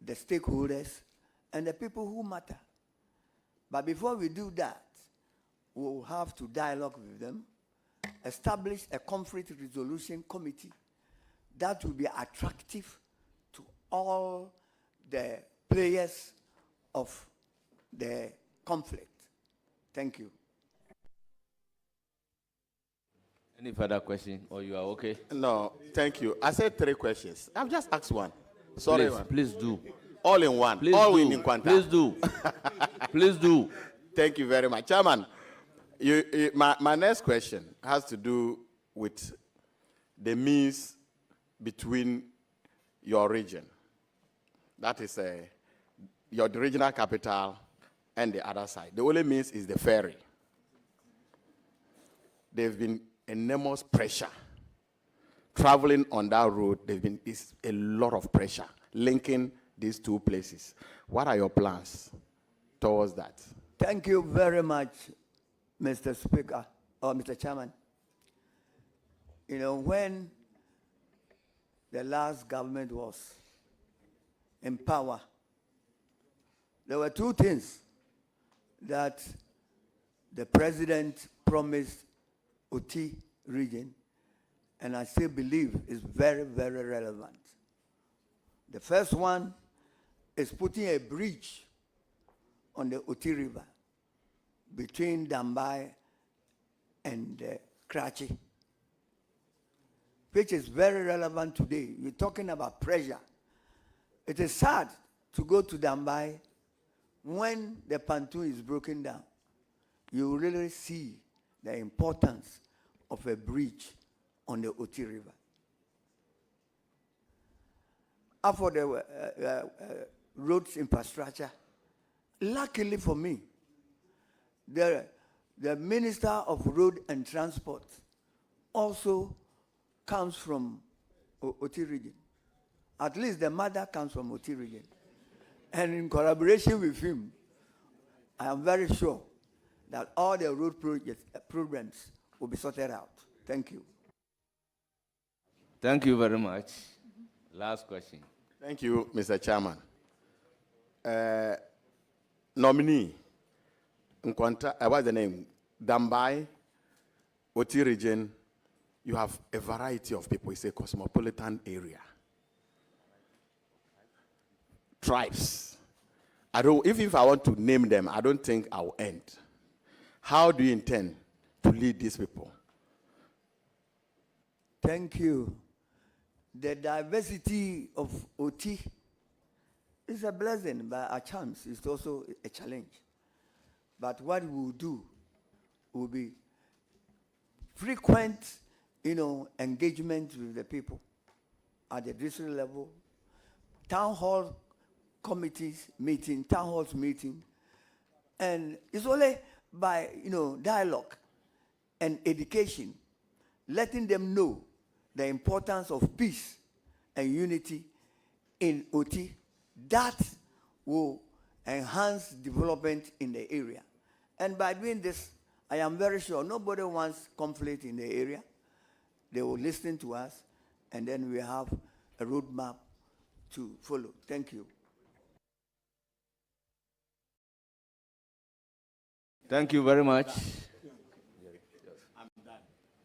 the stakeholders and the people who matter. But before we do that, we will have to dialogue with them, establish a conflict resolution committee that will be attractive to all the players of the conflict. Thank you. Any further question, or you are okay? No, thank you. I said three questions. I've just asked one. Sorry, please do. All in one. Please all do. in Nkwanta. Please do. Please do. Thank you very much. Chairman, my next question has to do with the means between your region. That is your regional capital and the other side. The only means is the ferry. There's been enormous pressure. Traveling on that road, is a lot of pressure linking these two places. What are your plans towards that? Thank you very much, Mr. Speaker, or Mr. Chairman. You know, when the last government was in power, there were two things that the president promised Oti Region, and I still believe is very, very relevant. The first one is putting a bridge on the Oti River between Dambai and Krachi, which is very relevant today. You're talking about pressure. It is sad to go to Dambai when the pontoon is broken down. You really see the importance of a bridge on the Oti River. As for the roads infrastructure, luckily for me, the Minister of Road and Transport also comes from Oti Region. At least the mother comes from Oti Region. And in collaboration with him, I am very sure that all the road programs will be sorted out. Thank you. Thank you very much. Last question. Thank you, Mr. Chairman. Nominee, Nkwanta, what's the name? Dambai, Oti Region, you have a variety of people. It's a cosmopolitan area. Tribes. if I want to name them, I don't think I'll end. How do you intend to lead these people? Thank you. The diversity of Oti is a blessing, but a chance is also a challenge. But what we will do will be frequent, engagement with the people at the district level, town hall committees meeting, town halls meeting, and it's only by dialogue and education, letting them know the importance of peace and unity in Oti, that will enhance development in the area. And by doing this, I am very sure nobody wants conflict in the area. They will listen to us, and then we have a roadmap to follow. Thank you. Thank you very much.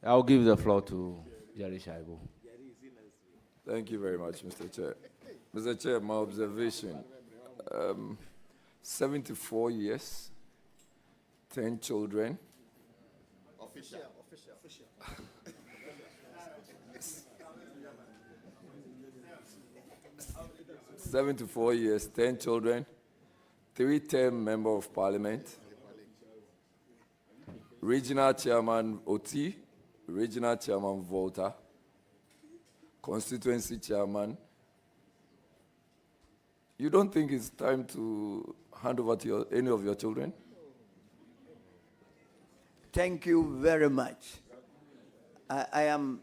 I'll give the floor to Jerry Shaibu. Thank you very much, Mr. Chair. Mr. Chair, my observation, 74 years, 10 children. Official. 74 years, 10 children, 3-term member of parliament, regional chairman Oti, regional chairman Volta, constituency chairman. You don't think it's time to hand over to any of your children? Thank you very much. I'm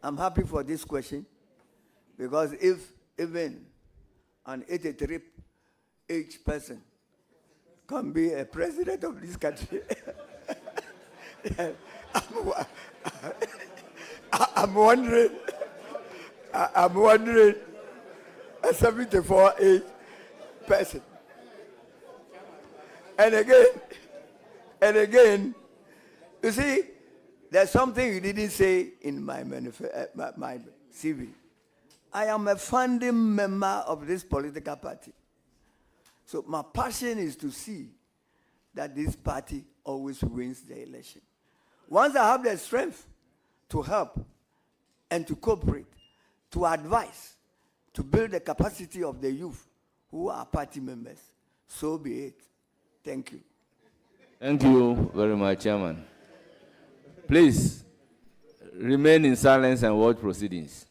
happy for this question, because if even an 83-age person can be a president of this country, I'm wondering, a 74-age person. And again, you see, there's something you didn't say in my my CV. I am a founding member of this political party. So my passion is to see that this party always wins the election. Once I have the strength to help and to cooperate, to advise, to build the capacity of the youth who are party members, so be it. Thank you. Thank you very much, Chairman. Please remain in silence and watch proceedings.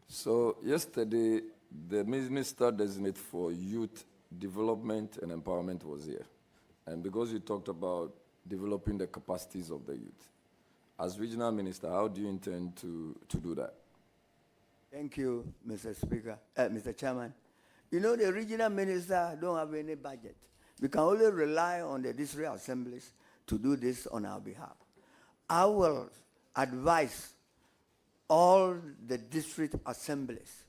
So yesterday, the Minister Designate for Youth Development and Empowerment was here. And because you talked about developing the capacities of the youth, as Regional Minister, how do you intend to do that? Thank you, Mr. Speaker, Mr. Chairman. You know, the regional minister don't have any budget. We can only rely on the district assemblies to do this on our behalf. I will advise all the district assemblies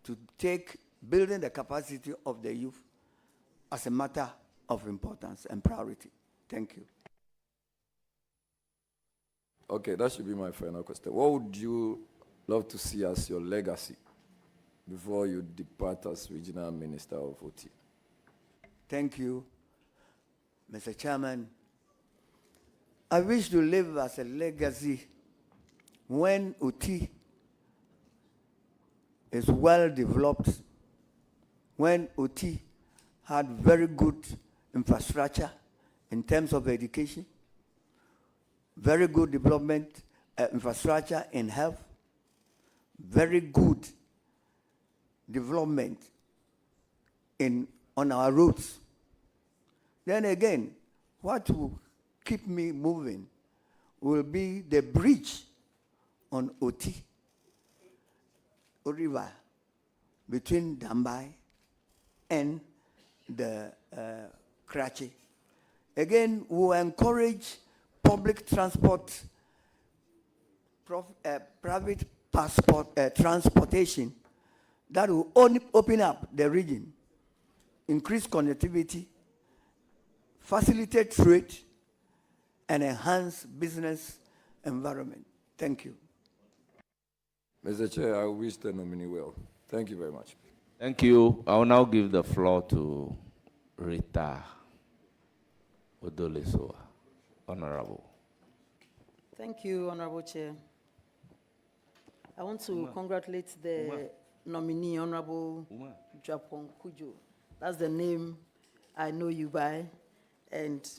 to take building the capacity of the youth as a matter of importance and priority. Thank you. Okay, that should be my final question. What would you love to see as your legacy before you depart as Regional Minister of Oti? Thank you, Mr. Chairman. I wish to live as a legacy when Oti is well developed, when Oti had very good infrastructure in terms of education, very good development, infrastructure in health, very good development on our roads. Then again, what will keep me moving will be the bridge on Oti River between Dambai and the Karachi. Again, we will encourage public transport, private transportation that will open up the region, increase connectivity, facilitate trade, and enhance business environment. Thank you. Mr. Chair, I wish the nominee well. Thank you very much. Thank you. I will now give the floor to Rita Odolesoa, Honorable. Thank you, Honorable Chair. I want to congratulate the nominee, Honorable Japon Kujo. That's the name I know you by. And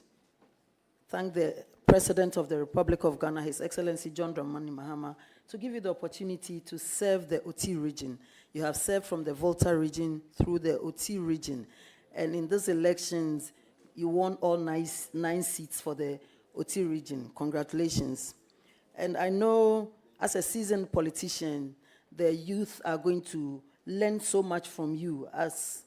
thank the President of the Republic of Ghana, His Excellency John Dramani Mahama, to give you the opportunity to serve the Oti region. You have served from the Volta region through the Oti region. And in these elections, you won all 9 seats for the Oti region. Congratulations. And I know, as a seasoned politician, the youth are going to learn so much from you as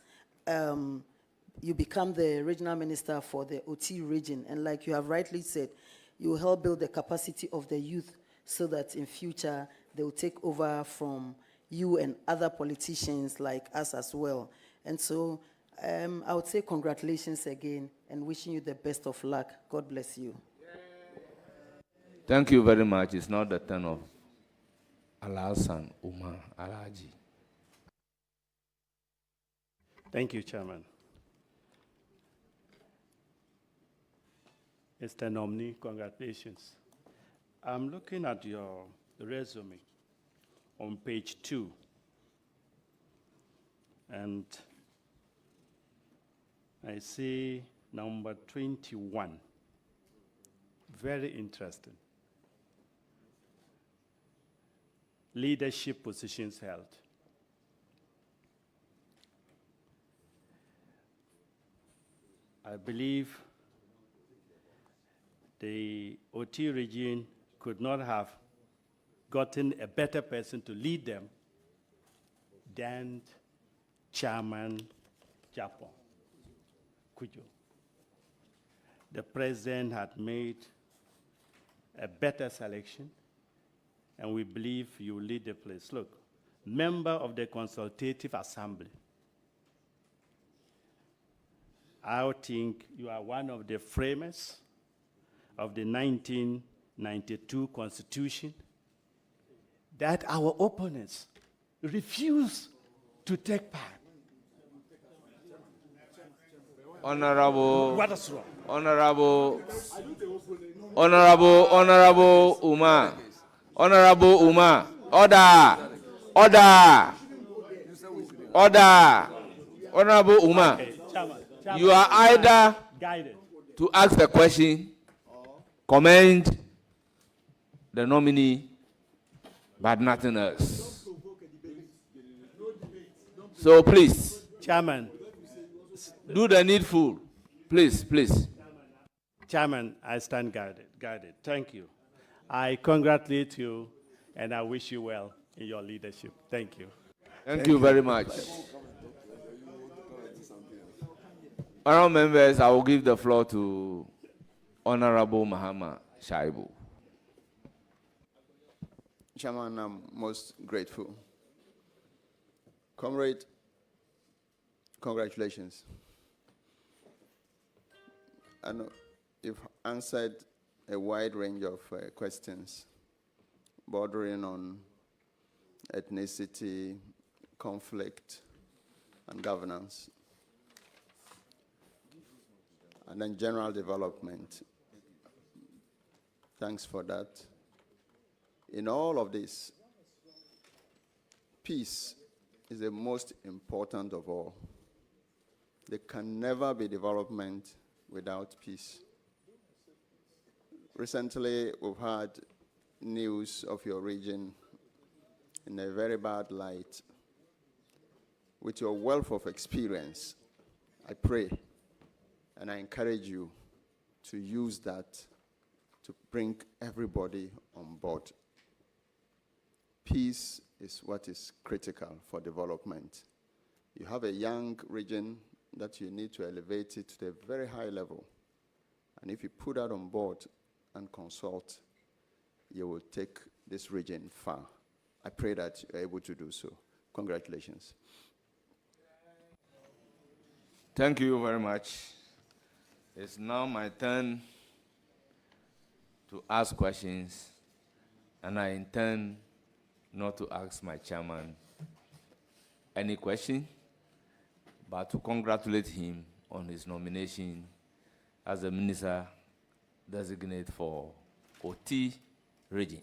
you become the regional minister for the Oti region. And like you have rightly said, you will help build the capacity of the youth so that in future they will take over from you and other politicians like us as well. And so I would say congratulations again and wishing you the best of luck. God bless you. Thank you very much. It's now the turn of Alasan Umar Alaji. Thank you, Chairman. Mr. Nominee, congratulations. I'm looking at your resume on page 2. And I see number 21. Very interesting. Leadership positions held. I believe the Oti region could not have gotten a better person to lead them than Chairman Japon Kujo. The president had made a better selection, and we believe you lead the place. Look, member of the Consultative Assembly. I think you are one of the framers of the 1992 Constitution that our opponents refuse to take part. Honorable, What is wrong? Honorable Umar, order, Honorable Umar, Okay, Chairman, you are either guided. to ask the question, commend the nominee, but nothing else. So please, Chairman, do the needful. Please. Chairman, I stand guided. Thank you. I congratulate you, and I wish you well in your leadership. Thank you. Thank you very much. Honorable members, I will give the floor to Honorable Mahama Shaibu. Chairman, I'm most grateful. Comrade, congratulations. I know you've answered a wide range of questions bordering on ethnicity, conflict, and governance, and then general development. Thanks for that. In all of this, peace is the most important of all. There can never be development without peace. Recently, we've had news of your region in a very bad light. With your wealth of experience, I pray and I encourage you to use that to bring everybody on board. Peace is what is critical for development. You have a young region that you need to elevate it to a very high level. And if you put that on board and consult, you will take this region far. I pray that you're able to do so. Congratulations. Thank you very much. It's now my turn to ask questions, and I intend not to ask my chairman any question. but to congratulate him on his nomination as the minister designate for Oti Region.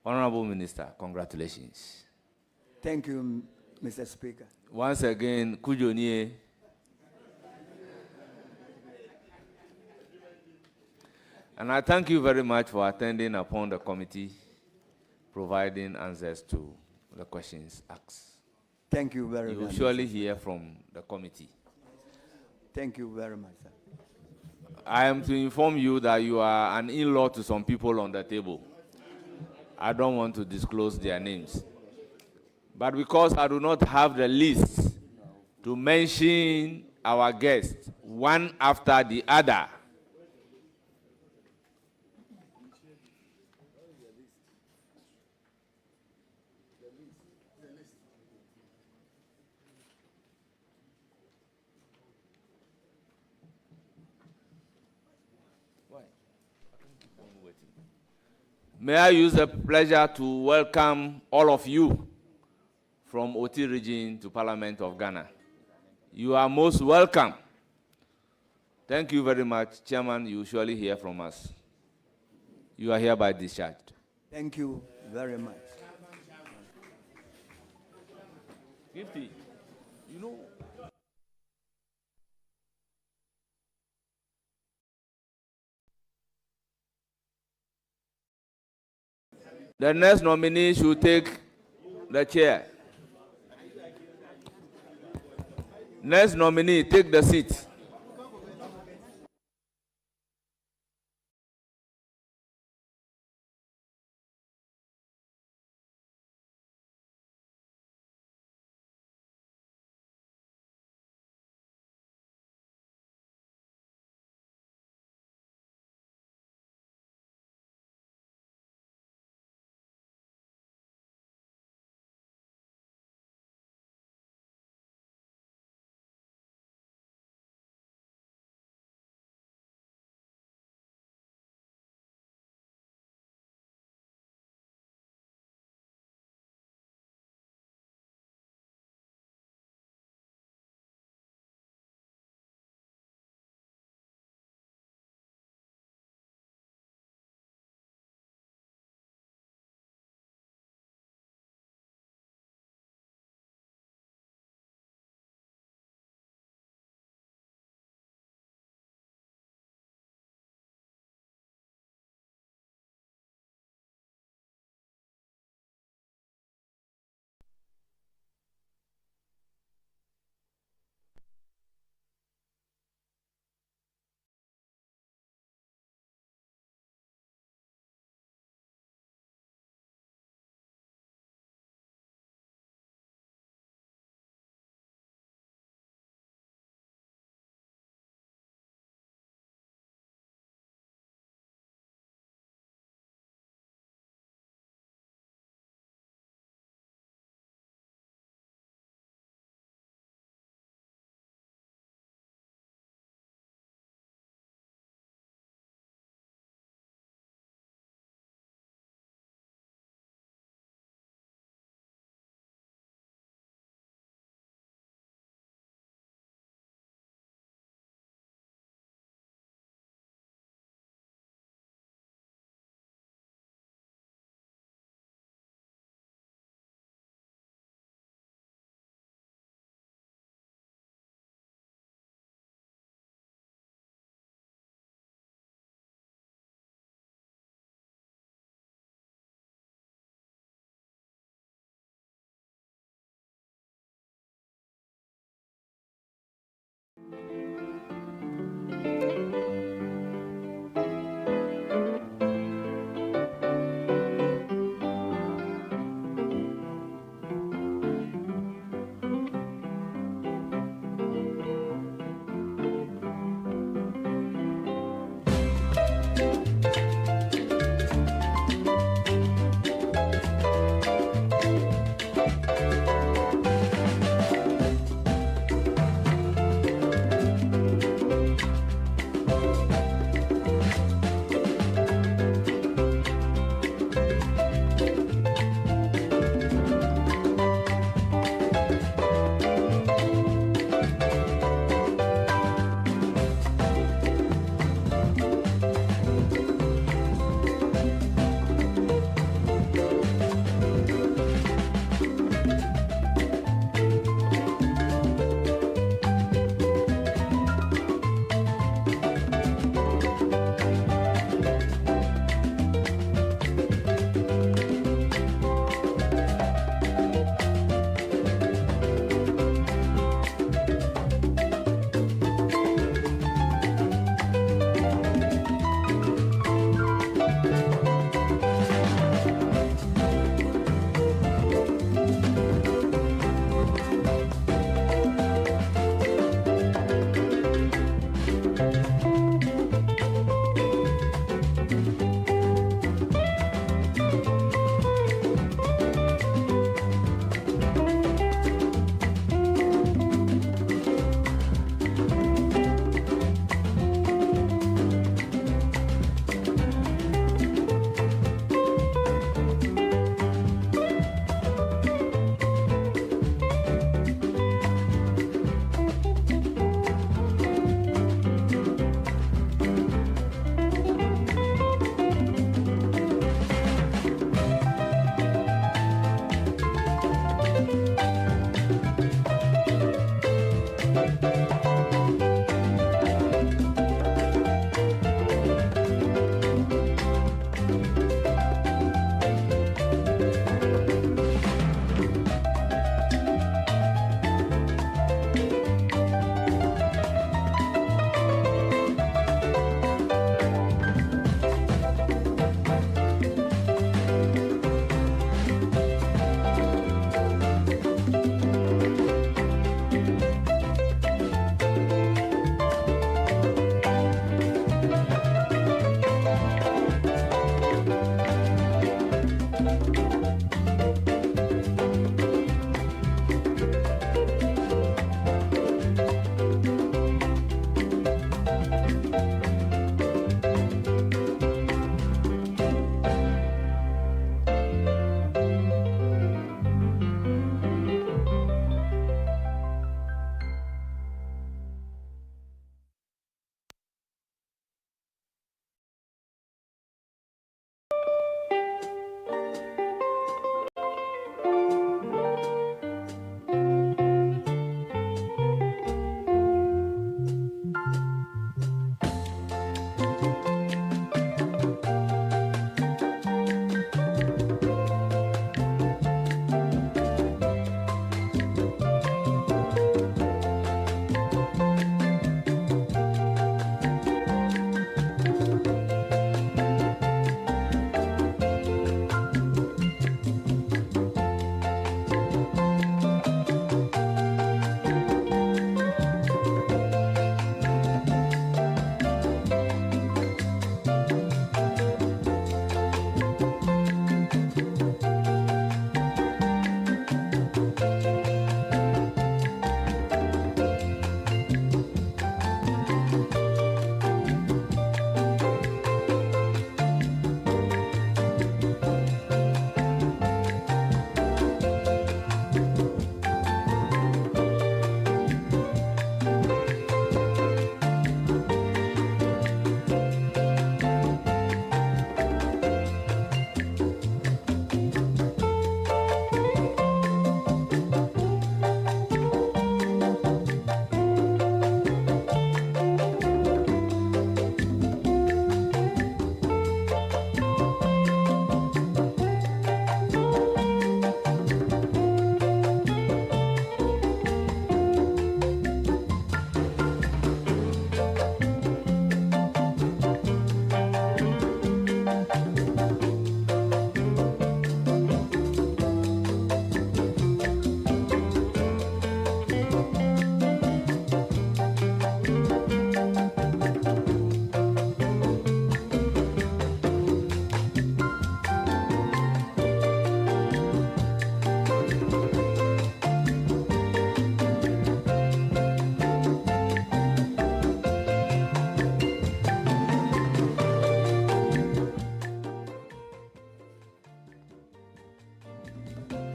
Honorable Minister, congratulations. Thank you, Mr. Speaker. Once again, Kujonie. And I thank you very much for attending upon the committee, providing answers to the questions asked. Thank you very much. You will surely hear from the committee. Thank you very much, sir. I am to inform you that you are an in-law to some people on the table. I don't want to disclose their names. But because I do not have the list to mention our guests one after the other, may I use the pleasure to welcome all of you from Oti Region to Parliament of Ghana. You are most welcome. Thank you very much. Chairman, you will surely hear from us. You are hereby discharged. Thank you very much. Gifty, you know, the next nominee should take the chair. Next nominee, take the seat.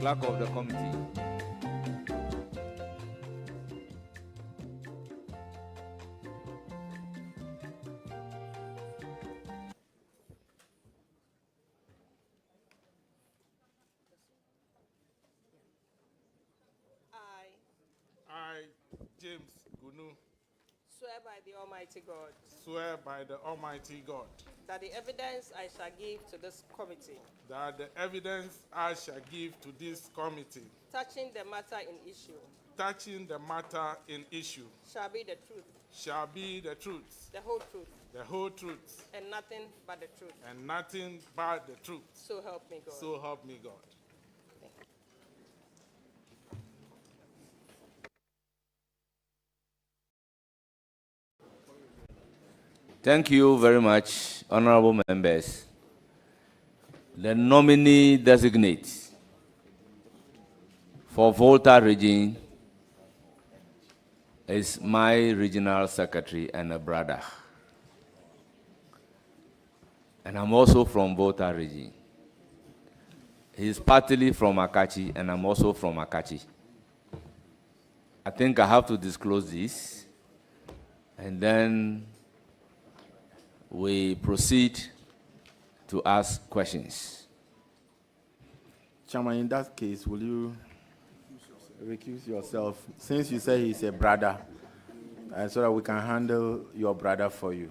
Clerk of the committee. I, James Gunu, Swear by the Almighty God swear by the Almighty God that the evidence I shall give to this committee that the evidence I shall give to this committee touching the matter in issue shall be the truth, the truth, the whole truth, the whole truth, and nothing but the truth. and nothing but the truth. So help me God. So help me God. Thank you very much, honorable members. The nominee designate for Volta Region is my regional secretary and a brother. And I'm also from Volta Region. He's partly from Akachi, and I'm also from Akachi. I think I have to disclose this, and then we proceed to ask questions. Chairman, in that case, will you recuse yourself, since you say he's a brother, so that we can handle your brother for you?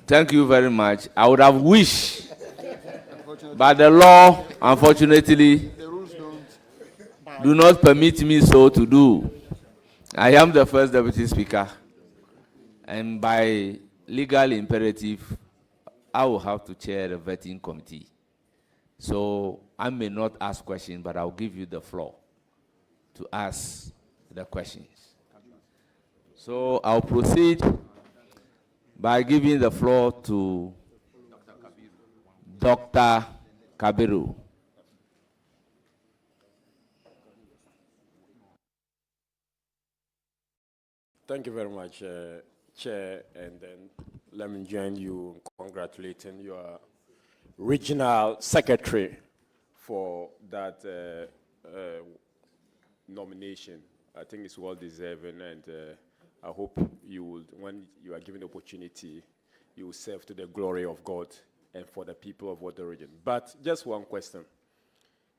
Thank you very much. I would have wished, but the law, unfortunately, do not permit me so to do. I am the first deputy speaker, and by legal imperative, I will have to chair the vetting committee. So I may not ask questions, but I'll give you the floor to ask the questions. So I'll proceed by giving the floor to Dr. Kabiru. Thank you very much, Chair, and then let me join you in congratulating your regional secretary for that nomination. I think it's well deserving, and I hope you will, when you are given the opportunity, you will serve to the glory of God and for the people of Volta Region. But just one question.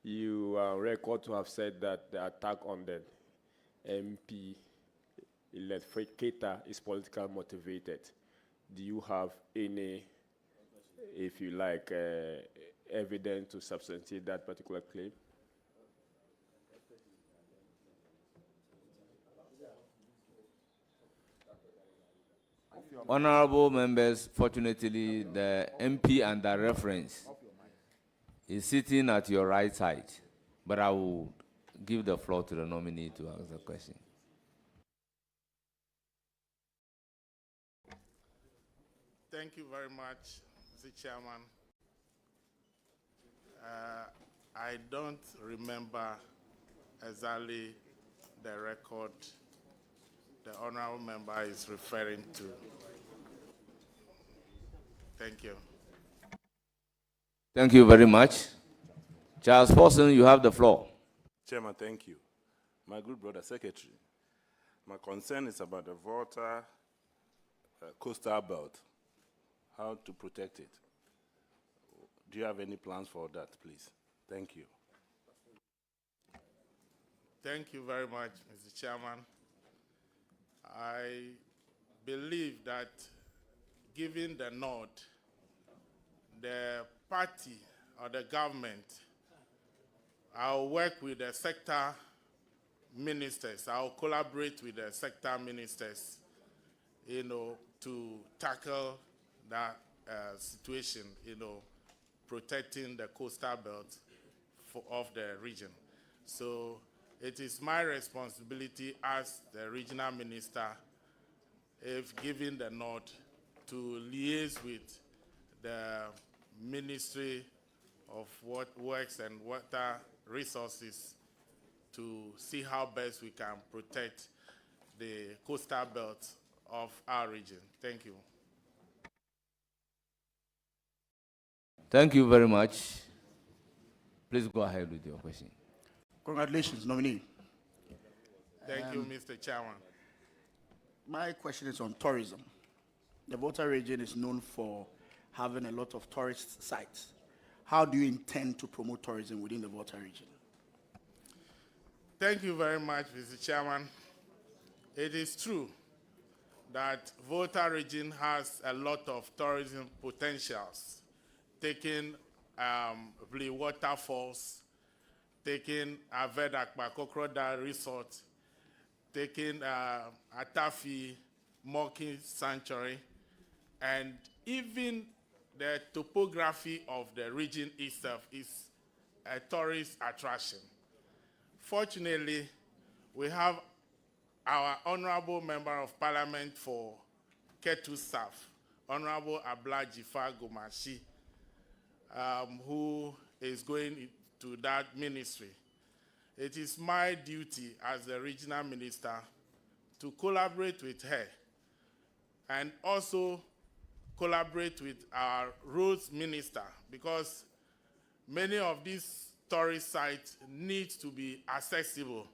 You are record to have said that the attack on the MP elect Keita is politically motivated. Do you have any, if you like, evidence to substantiate that particular claim? Honorable members, fortunately, the MP under reference is sitting at your right side, but I will give the floor to the nominee to ask the question. Thank you very much, Mr. Chairman. I don't remember exactly the record the honorable member is referring to. Thank you. Thank you very much. Charles Paulson, you have the floor. Chairman, thank you. My good brother secretary, my concern is about the Volta coastal belt, how to protect it. Do you have any plans for that, please? Thank you. Thank you very much, Mr. Chairman. I believe that given the nod, the party or the government, I'll work with the sector ministers. I'll collaborate with the sector ministers, to tackle that situation, protecting the coastal belt of the region. So it is my responsibility as the regional minister, if given the nod, to liaise with the Ministry of Works and Water Resources to see how best we can protect the coastal belt of our region. Thank you. Thank you very much. Please go ahead with your question. Congratulations, nominee. Thank you, Mr. Chairman. My question is on tourism. The Volta region is known for having a lot of tourist sites. How do you intend to promote tourism within the Volta region? Thank you very much, Mr. Chairman. It is true that Volta region has a lot of tourism potentials, taking Blue Waterfalls, taking Vedakpa Crocodile Resort, taking Atafi Mocking Sanctuary, and even the topography of the region itself is a tourist attraction. Fortunately, we have our Honorable Member of Parliament for Ketu South, Honorable Ablajifa Gomashi, who is going to that ministry. It is my duty as the regional minister to collaborate with her and also collaborate with our roads minister, because many of these tourist sites need to be accessible.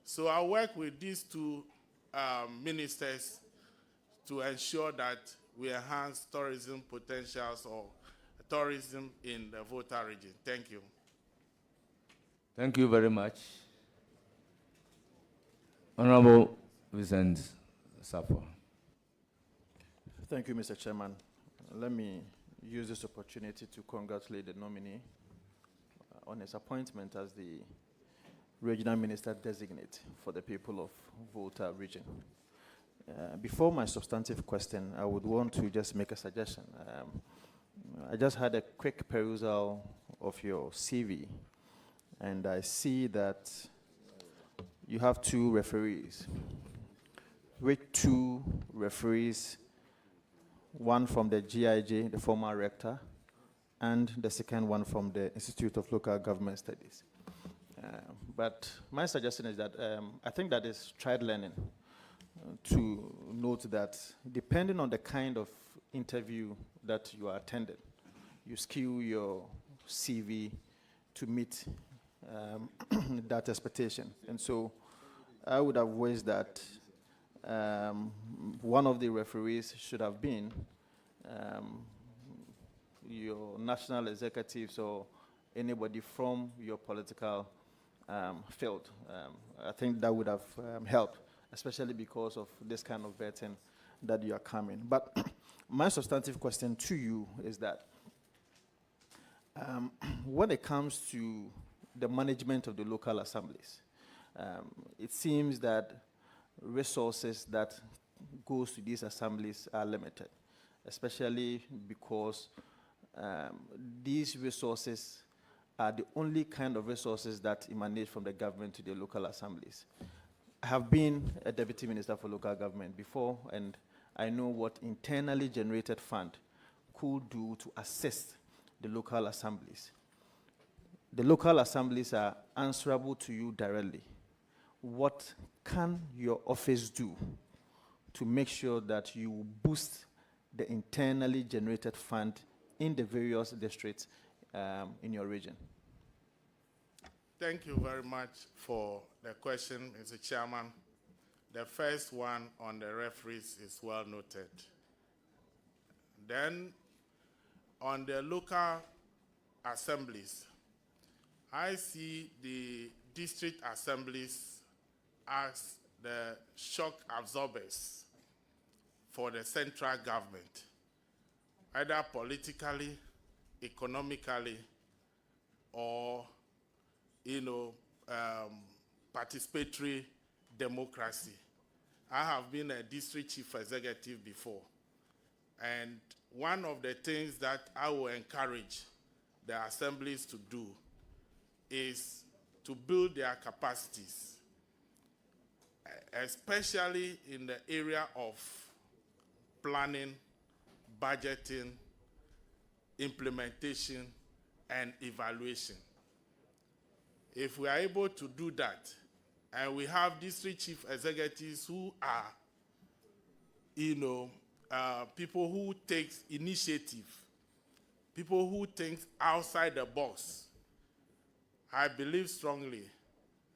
So I work with these two ministers to ensure that we enhance tourism potentials or tourism in the Volta region. Thank you. Thank you very much. Honorable Vincent Sapo. Thank you, Mr. Chairman. Let me use this opportunity to congratulate the nominee on his appointment as the Regional Minister Designate for the people of Volta Region. Before my substantive question, I would want to just make a suggestion. I just had a quick perusal of your CV, and I see that you have 2 referees, with 2 referees, one from the GIJ, the former rector, and the second one from the Institute of Local Government Studies. But my suggestion is that I think that is tried learning to note that depending on the kind of interview that you are attending, you skew your CV to meet that expectation. And so I would have wished that one of the referees should have been your national executives or anybody from your political field. I think that would have helped, especially because of this kind of vetting that you are coming. But my substantive question to you is that when it comes to the management of the local assemblies, it seems that resources that goes to these assemblies are limited, especially because these resources are the only kind of resources that emanate from the government to the local assemblies. I have been a deputy minister for local government before, and I know what internally generated fund could do to assist the local assemblies. The local assemblies are answerable to you directly. What can your office do to make sure that you boost the internally generated fund in the various districts in your region? Thank you very much for the question, Mr. Chairman. The first one on the referees is well noted. Then, on the local assemblies, I see the district assemblies as the shock absorbers for the central government, either politically, economically, or participatory democracy. I have been a district chief executive before, and one of the things that I will encourage the assemblies to do is to build their capacities, especially in the area of planning, budgeting, implementation, and evaluation. If we are able to do that, and we have district chief executives who are, people who take initiative, people who think outside the box, I believe strongly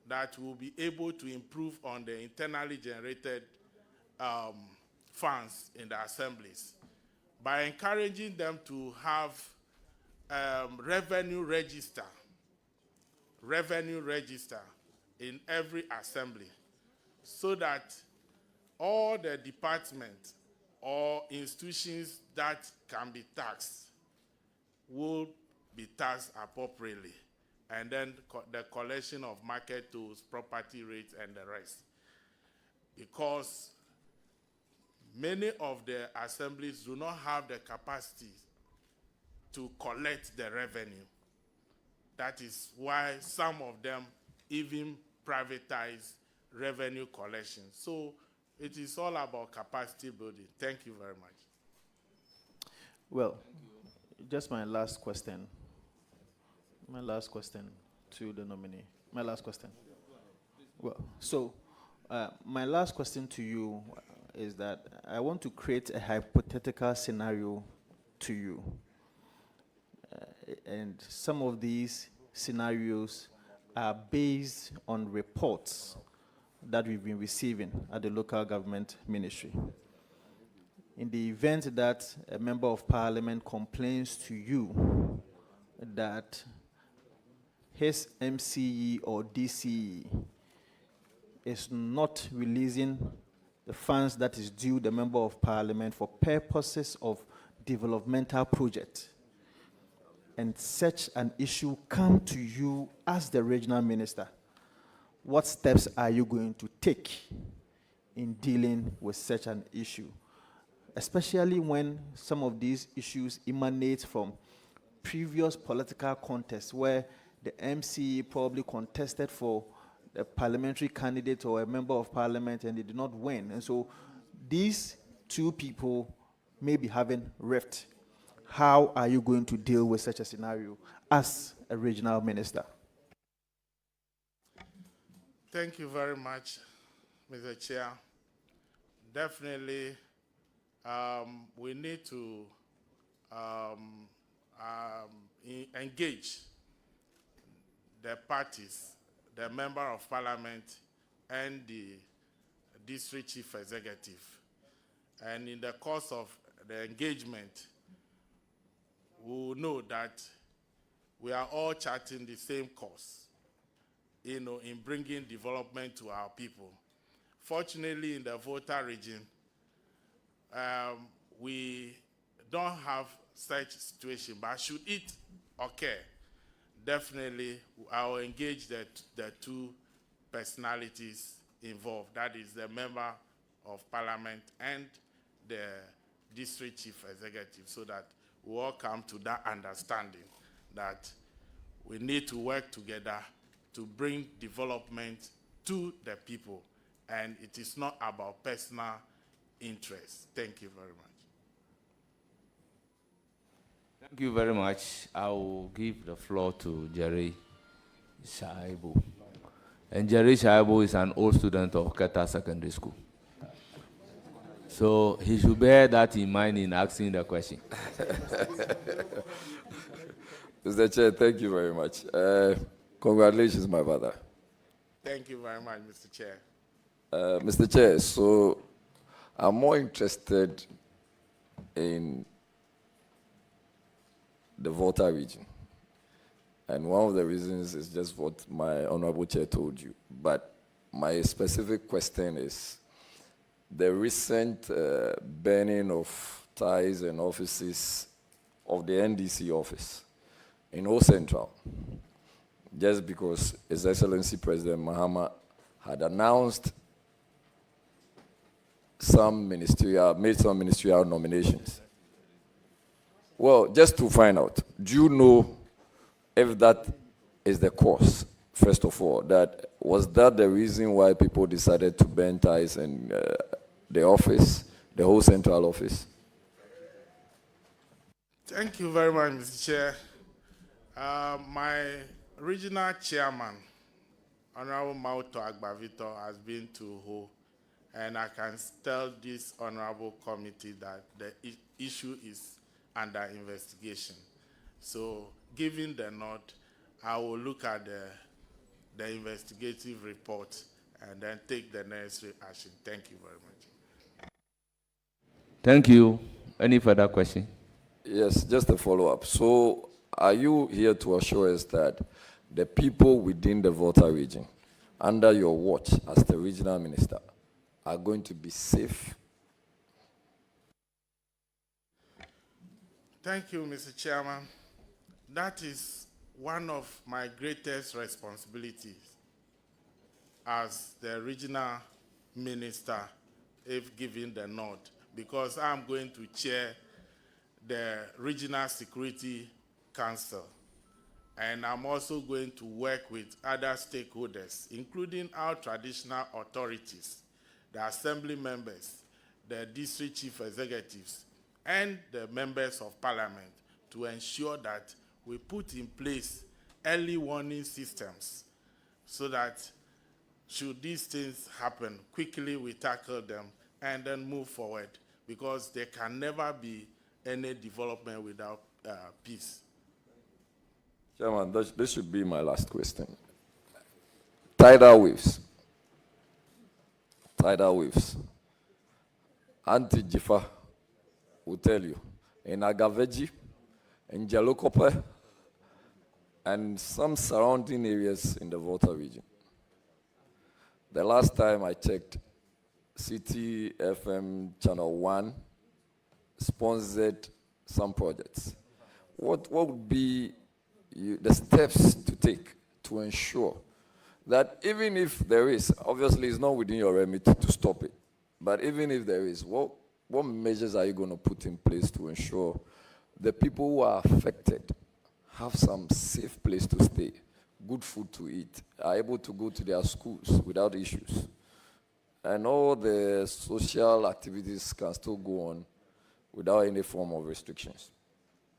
that we'll be able to improve on the internally generated funds in the assemblies by encouraging them to have revenue register in every assembly, so that all the departments or institutions that can be taxed will be taxed appropriately, and then the collection of market tolls, property rates, and the rest. Because many of the assemblies do not have the capacity to collect the revenue. That is why some of them even privatize revenue collection. So it is all about capacity building. Thank you very much. Well, just my last question. My last question to the nominee. My last question. Well, so my last question to you is that I want to create a hypothetical scenario to you. And some of these scenarios are based on reports that we've been receiving at the local government ministry. In the event that a member of parliament complains to you that his MCE or DCE is not releasing the funds that is due the member of parliament for purposes of developmental project, and such an issue come to you as the regional minister, what steps are you going to take in dealing with such an issue? Especially when some of these issues emanate from previous political contests where the MCE probably contested for a parliamentary candidate or a member of parliament and they did not win. And so these two people may be having rift. How are you going to deal with such a scenario as a regional minister? Thank you very much, Mr. Chair. Definitely, we need to engage the parties, the member of parliament, and the district chief executive. And in the course of the engagement, we will know that we are all charting the same course, in bringing development to our people. Fortunately, in the Volta region, we don't have such situation, but should it occur, definitely I will engage the two personalities involved, that is the member of parliament and the district chief executive, so that we all come to that understanding that we need to work together to bring development to the people, and it is not about personal interest. Thank you very much. Thank you very much. I will give the floor to Jerry Shaibu. And Jerry Shaibu is an old student of Keta Secondary School. So he should bear that in mind in asking the question. Mr. Chair, thank you very much. Congratulations, my brother. Thank you very much, Mr. Chair. Mr. Chair, so I'm more interested in the Volta region. And one of the reasons is just what my honorable chair told you. But my specific question is the recent burning of ties and offices of the NDC office in Old Central, just because His Excellency President Mahama had announced made some ministerial nominations. Well, just to find out, do you know if that is the cause, first of all? Was that the reason why people decided to burn ties in the office, the whole central office? Thank you very much, Mr. Chair. My regional chairman, Honorable Mauto Agbavito, has been to Ho, and I can tell this honorable committee that the issue is under investigation. So, given the nod, I will look at the investigative report and then take the necessary action. Thank you very much. Thank you. Any further question? Yes, just a follow-up. So are you here to assure us that the people within the Volta region, under your watch as the regional minister, are going to be safe? Thank you, Mr. Chairman. That is one of my greatest responsibilities as the regional minister, if given the nod, because I'm going to chair the Regional Security Council. And I'm also going to work with other stakeholders, including our traditional authorities, the assembly members, the district chief executives, and the members of parliament to ensure that we put in place early warning systems so that should these things happen, quickly we tackle them and then move forward, because there can never be any development without peace. Chairman, this should be my last question. Tidal waves. Tidal waves. Auntie Jifa will tell you, in Agaveji, in Jalokope, and some surrounding areas in the Volta region. The last time I checked, City FM Channel 1 sponsored some projects. What would be the steps to take to ensure that even if there is, obviously it's not within your remit to stop it, but even if there is, what measures are you going to put in place to ensure the people who are affected have some safe place to stay, good food to eat, are able to go to their schools without issues, and all the social activities can still go on without any form of restrictions?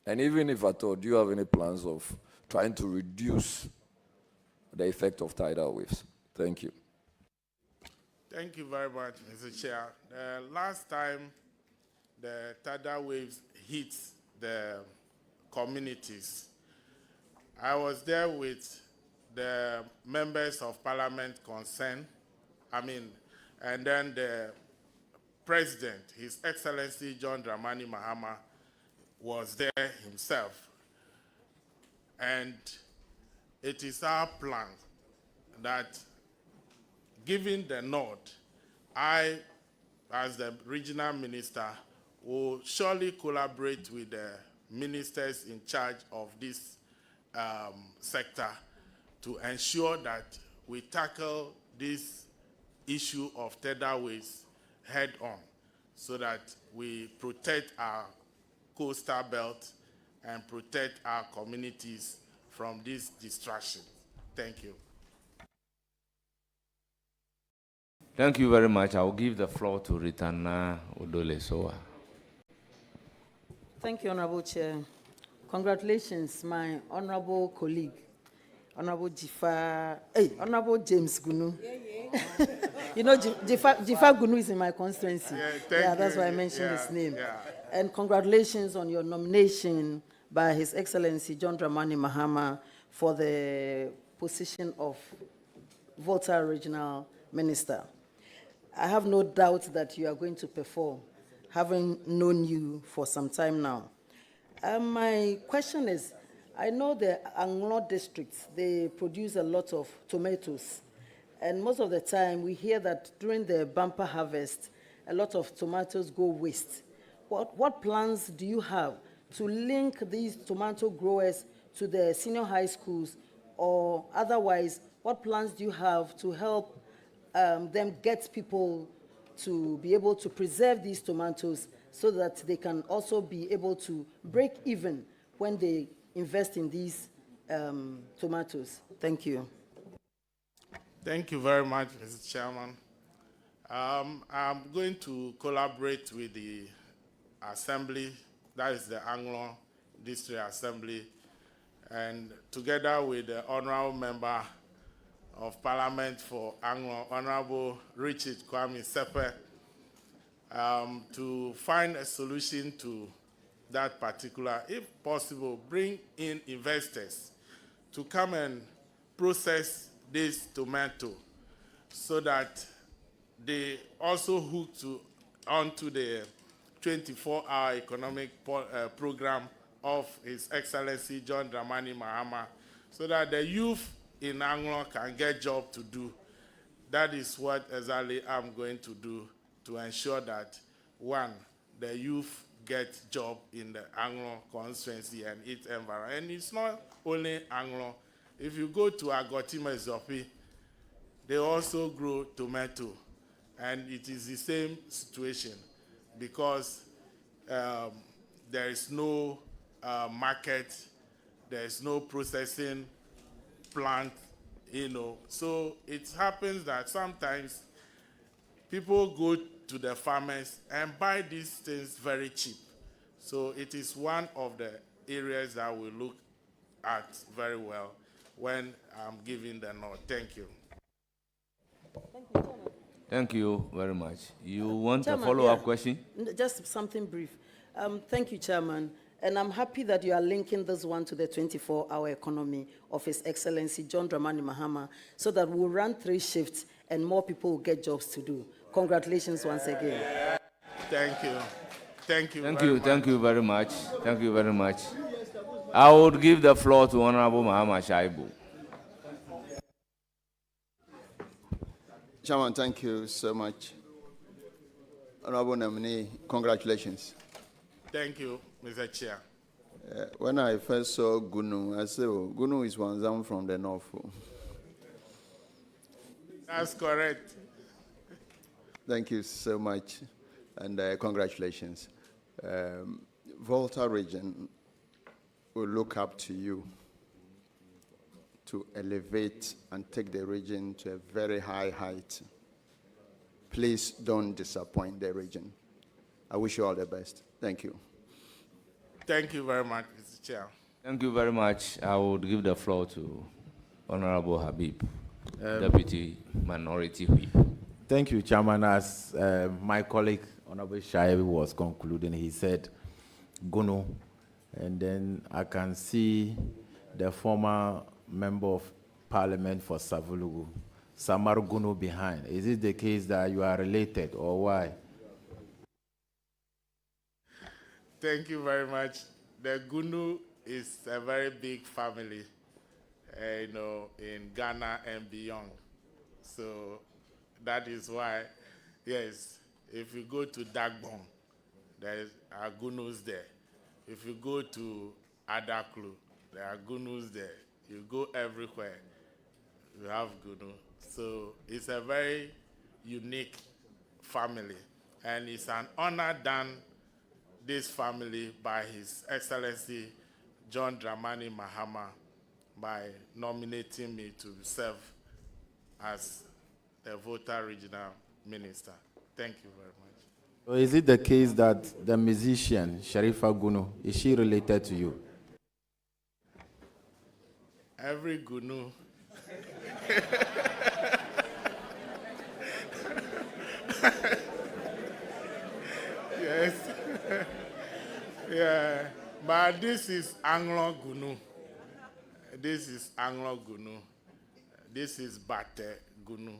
And even if at all, do you have any plans of trying to reduce the effect of tidal waves? Thank you. Thank you very much, Mr. Chair. Last time the tidal waves hit the communities, I was there with the members of parliament concerned, and then the President, His Excellency John Dramani Mahama, was there himself. And it is our plan that, given the nod, I, as the regional minister, will surely collaborate with the ministers in charge of this sector to ensure that we tackle this issue of tidal waves head on, so that we protect our coastal belt and protect our communities from this distraction. Thank you. Thank you very much. I will give the floor to Ritana Odolesowa. Thank you, Honorable Chair. Congratulations, my honorable colleague, Honorable Honorable James Gunu. You know, Jifa Gunu is in my constituency. Yeah, that's why I mentioned his name. Yeah. And congratulations on your nomination by His Excellency John Dramani Mahama for the position of Volta Regional Minister. I have no doubt that you are going to perform, having known you for some time now. My question is, I know the Anglo districts, they produce a lot of tomatoes. And most of the time, we hear that during the bumper harvest, a lot of tomatoes go waste. What plans do you have to link these tomato growers to the senior high schools, or otherwise, what plans do you have to help them get people to be able to preserve these tomatoes so that they can also be able to break even when they invest in these tomatoes? Thank you. Thank you very much, Mr. Chairman. I'm going to collaborate with the Assembly, that is the Anglo District Assembly, and together with the Honorable Member of Parliament for Anglo, Honorable Richard Kwame Sepe, to find a solution to that particular, if possible, bring in investors to come and process this tomato so that they also hook onto the 24-hour economic program of His Excellency John Dramani Mahama, so that the youth in Anglo can get job to do. That is what exactly I'm going to do to ensure that, one, the youth get job in the Anglo constituency and its environment. And it's not only Anglo. If you go to Agotima Zopi, they also grow tomato. And it is the same situation because there is no market, there is no processing plant, you know. So it happens that sometimes people go to the farmers and buy these things very cheap. So it is one of the areas that we look at very well when I'm giving the nod. Thank you. Thank you very much. You want Chairman, a follow-up yeah. question? Just something brief. Thank you, Chairman. And I'm happy that you are linking this one to the 24-hour economy of His Excellency John Dramani Mahama so that we'll run 3 shifts and more people will get jobs to do. Congratulations once again. Thank you. Thank you. Thank you. Thank you very much. Thank you very much. I would give the floor to Honorable Mahama Shaibu. Chairman, thank you so much. Honorable nominee, congratulations. Thank you, Mr. Chair. When I first saw Gunu, I said, oh, Gunu is one zone from the north. That's correct. Thank you so much, and congratulations. Volta Region will look up to you to elevate and take the region to a very high height. Please don't disappoint the region. I wish you all the best. Thank you. Thank you very much, Mr. Chair. Thank you very much. I would give the floor to Honorable Habib, Deputy Minority Whip. Thank you, Chairman. As my colleague, Honorable Shaibu, was concluding, he said, Gunu, and then I can see the former Member of Parliament for Savulugu, Samar Gunu, behind. Is it the case that you are related, or why? Thank you very much. The Gunu is a very big family, you know, in Ghana and beyond. So that is why, yes, if you go to Dagbon, there are Gunus there. If you go to Adaklu, there are Gunus there. You go everywhere, you have Gunu. So it's a very unique family, and it's an honor done this family by His Excellency John Dramani Mahama by nominating me to serve as the Volta Regional Minister. Thank you very much. So is it the case that the musician, Sharifa Gunu, is she related to you? Every Gunu. Yes. Yeah. But this is Anglo Gunu. This is Anglo Gunu. This is Bate Gunu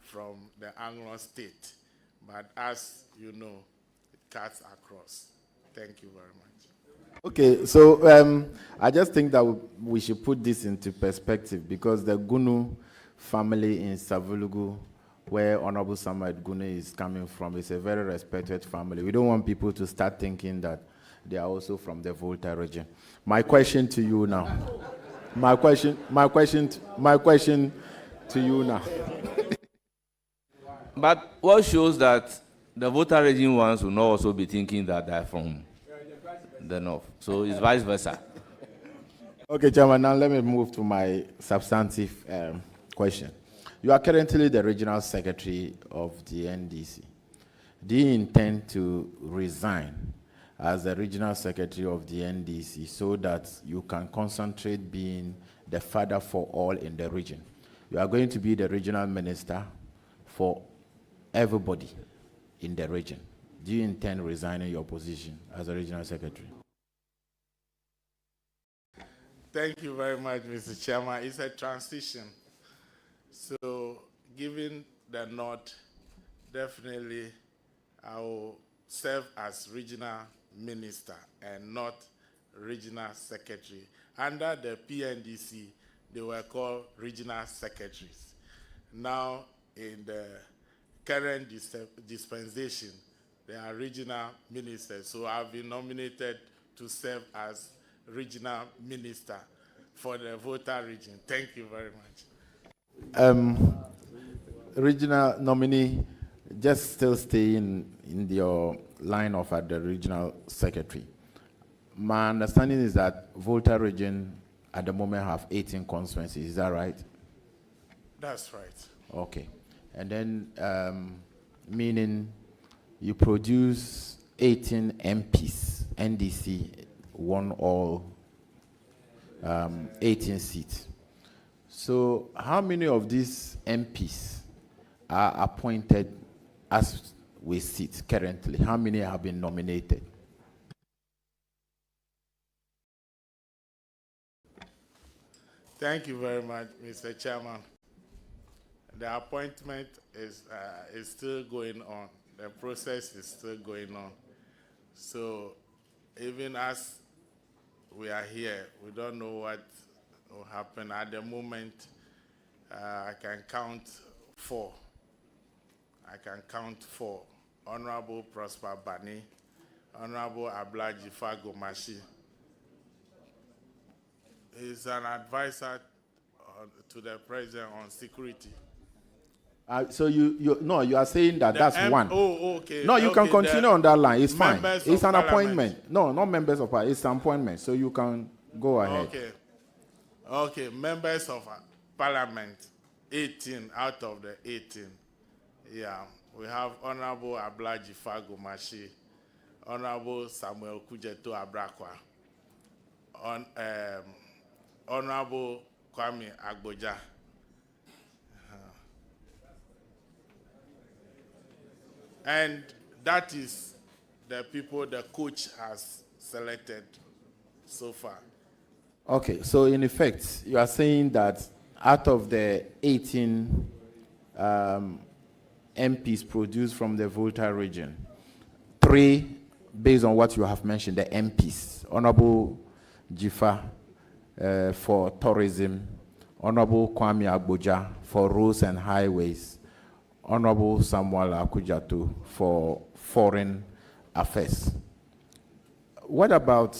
from the Anglo state. But as you know, it cuts across. Thank you very much. Okay, so I just think that we should put this into perspective because the Gunu family in Savulugu, where Honorable Samuel Gunu is coming from, is a very respected family. We don't want people to start thinking that they are also from the Volta region. My question to you now. My question to you now. But what shows that the Volta region ones will not also be thinking that they're from the north. So it's vice versa. Okay, Chairman, now let me move to my substantive question. You are currently the regional secretary of the NDC. Do you intend to resign as the regional secretary of the NDC so that you can concentrate being the father for all in the region? You are going to be the regional minister for everybody in the region. Do you intend resigning your position as a regional secretary? Thank you very much, Mr. Chairman. It's a transition. So, given the nod, definitely I will serve as regional minister and not regional secretary. Under the PNDC, they were called regional secretaries. Now, in the current dispensation, they are regional ministers. So I've been nominated to serve as regional minister for the Volta region. Thank you very much. Regional nominee, just still stay in your line of at the regional secretary. My understanding is that Volta region at the moment have 18 constituencies. Is that right? That's right. Okay. And then, meaning you produce 18 MPs, NDC won all 18 seats. So how many of these MPs are appointed as we sit currently? How many have been nominated? Thank you very much, Mr. Chairman. The appointment is still going on. The process is still going on. So even as we are here, we don't know what will happen. At the moment, I can count 4. I can count 4. Honorable Prosper Bani, Honorable Ablaji Fagomashi. He's an advisor to the president on security. So you are saying that that's one. Oh, okay. No, you can continue on that line. It's fine. It's an appointment. No, not members of parliament. It's an appointment. So you can go ahead. Okay. Okay. Members of parliament, 18 out of the 18. Yeah. We have Honorable Ablaji Fagomashi, Honorable Samuel Kujeto Abrakwa, Honorable Kwame Agboja. And that is the people the coach has selected so far. Okay, so in effect, you are saying that out of the 18 MPs produced from the Volta region, 3, based on what you have mentioned, the MPs, Honorable Jifa for tourism, Honorable Kwame Agboja for roads and highways, Honorable Samuel Akujatu for foreign affairs. What about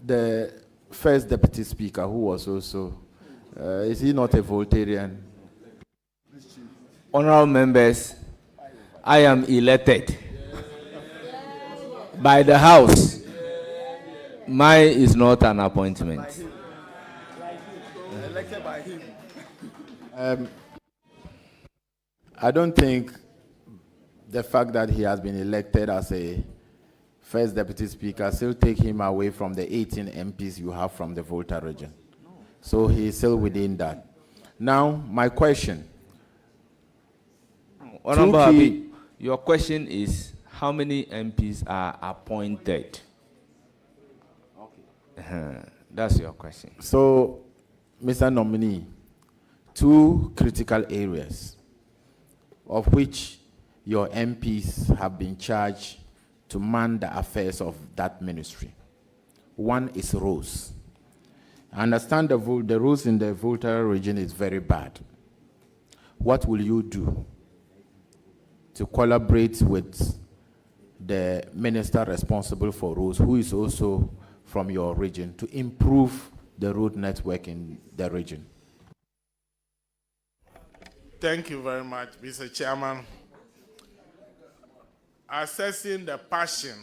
the first deputy speaker, who was also, is he not a Voltarian? Honorable members, I am elected by the House. Mine is not an appointment. Elected by him. I don't think the fact that he has been elected as a first deputy speaker still take him away from the 18 MPs you have from the Volta region. So he is still within that. Now, my question. Honorable Habib, your question is how many MPs are appointed? Okay. That's your question. So, Mr. Nominee, 2 critical areas of which your MPs have been charged to man the affairs of that ministry. One is roads. I understand the roads in the Volta region is very bad. What will you do to collaborate with the minister responsible for roads, who is also from your region, to improve the road network in the region? Thank you very much, Mr. Chairman. Assessing the passion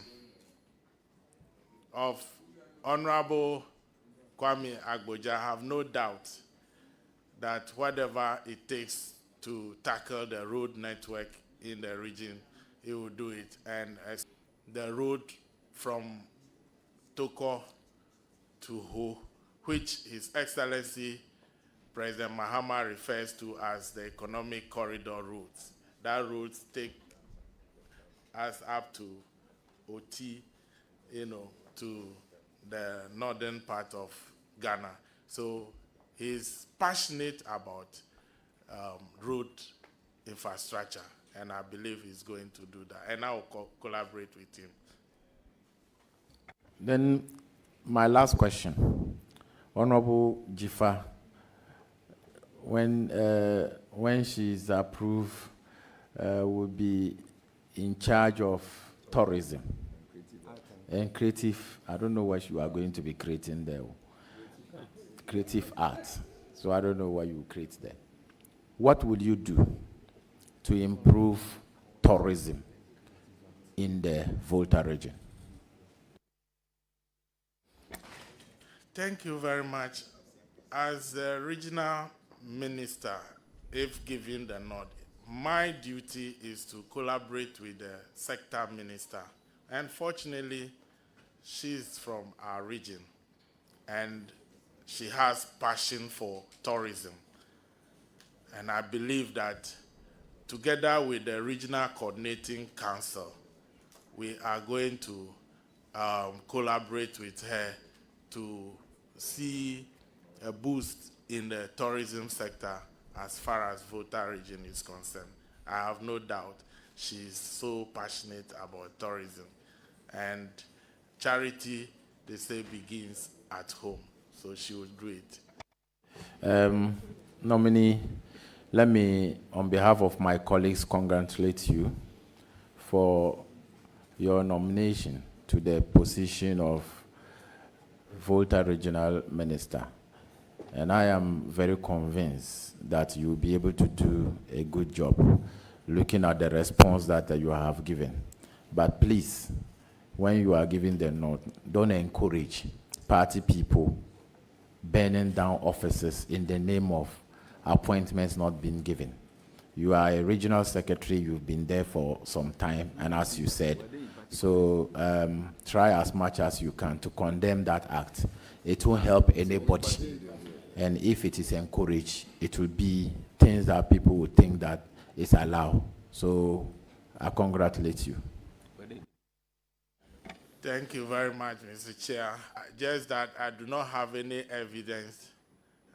of Honorable Kwame Agboja, I have no doubt that whatever it takes to tackle the road network in the region, he will do it. And as the road from Toko to Ho, which His Excellency President Mahama refers to as the economic corridor routes. That routes take us up to Oti, to the northern part of Ghana. So he's passionate about road infrastructure, and I believe he's going to do that. And I will collaborate with him. Then, my last question. Honorable Jifa, when she's approved, will be in charge of tourism and creative. I don't know what you are going to be creating there. Creative art. So I don't know what you create there. What would you do to improve tourism in the Volta region? Thank you very much. As the regional minister, if given the nod, my duty is to collaborate with the sector minister. And fortunately, she's from our region, and she has passion for tourism. And I believe that together with the Regional Coordinating Council, we are going to collaborate with her to see a boost in the tourism sector as far as Volta Region is concerned. I have no doubt she's so passionate about tourism. And charity, they say, begins at home. So she will do it. Nominee, let me, on behalf of my colleagues, congratulate you for your nomination to the position of Volta Regional Minister. And I am very convinced that you will be able to do a good job looking at the response that you have given. But please, when you are giving the note, don't encourage party people burning down offices in the name of appointments not being given. You are a regional secretary, you've been there for some time, and as you said, so try as much as you can to condemn that act. It won't help anybody. And if it is encouraged, it will be things that people would think that is allowed. So I congratulate you. Thank you very much, Mr. Chair. Just that I do not have any evidence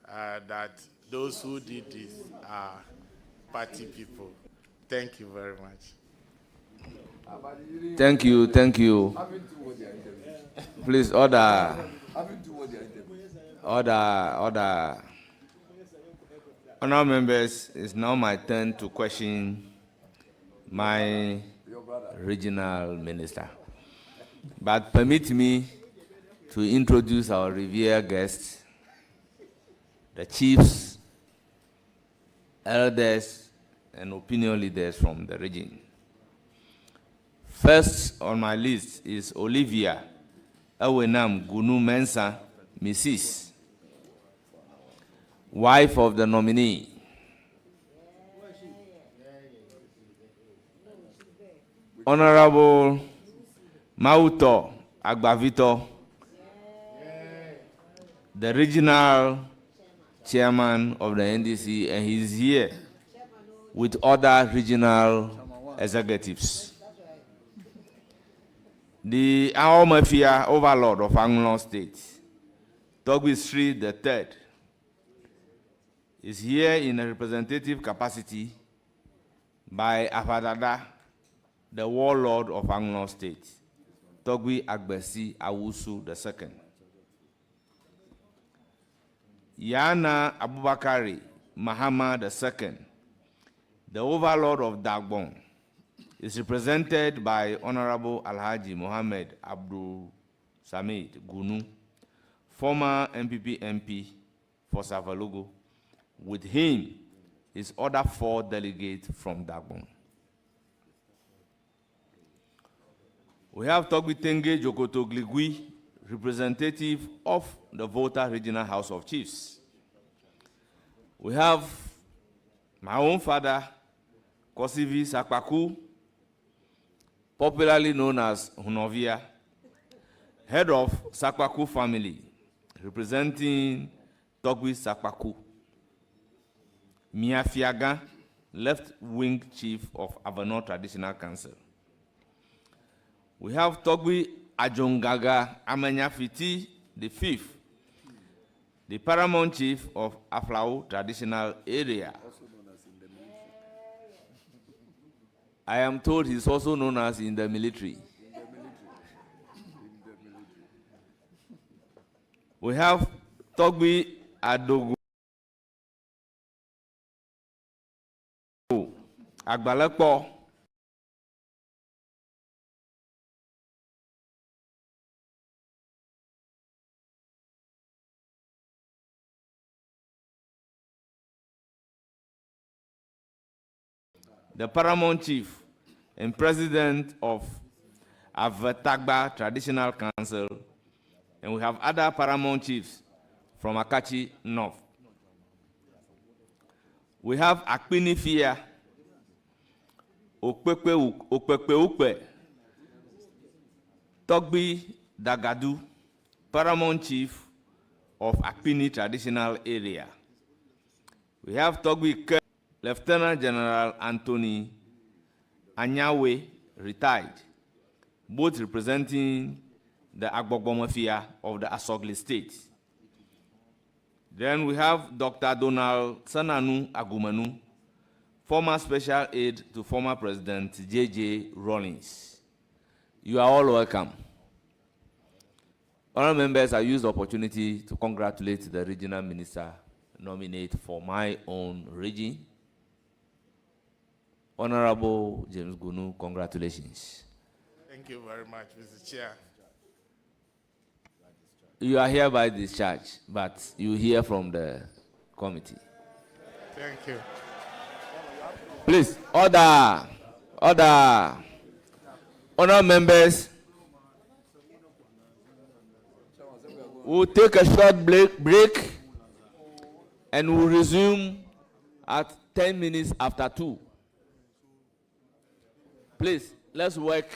that those who did this are party people. Thank you very much. Thank you, thank you. Please, order. Order. Honourable members, it's now my turn to question my regional minister. But permit me to introduce our revered guests, the chiefs, elders, and opinion leaders from the region. First on my list is Olivia Ewenam Gunu Mensah, Mrs., wife of the nominee. Honorable Mauto Agbavito, the regional chairman of the NDC, and he's here with other regional executives. The Ao Mafia overlord of Anglon State, Togbi Sri III, is here in a representative capacity by Afadada, the warlord of Anglon State, Togbi Agbesi Awusu II. Yana Abubakari Mahama II, the overlord of Dagbon, is represented by Honorable Alhaji Mohammed Abdul Samid Gunu, former MPP MP for Savalogo. With him is other 4 delegates from Dagbon. We have Togbitenge Jokoto Gligui, representative of the Volta Regional House of Chiefs. We have my own father, Kosivi Sakpaku, popularly known as Hunovia, head of Sakpaku family, representing Togbi Sakpaku. Mia Fiaga, left-wing chief of Avenor Traditional Council. We have Togbi Ajongaga Amanyafiti, the 5th, the paramount chief of Aflao traditional area. I am told he's also known as in the military. We have Togbi Adogo Agbalekpo. The paramount chief and president of Avetagba Traditional Council, and we have other paramount chiefs from Akachi North. We have Akpini Fia, Okpekpe, Togbi Dagadu, paramount chief of Akpini Traditional Area. We have Togbi Lieutenant General Anthony Anyawe, retired, both representing the Agbogbo Mafia of the Asogli State. Then we have Dr. Donald Sananu Agumanu, former special aide to former President J.J. Rawlings. You are all welcome. Honourable members, I use the opportunity to congratulate the regional minister nominate for my own region. Honorable James Gunu, congratulations. Thank you very much, Mr. Chair. You are hereby discharged, but you hear from the committee. Thank you. Please, order, order. Honourable members, we'll take a short break and we'll resume at 10 minutes after 2. Please, let's work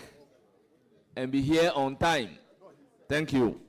and be here on time. Thank you.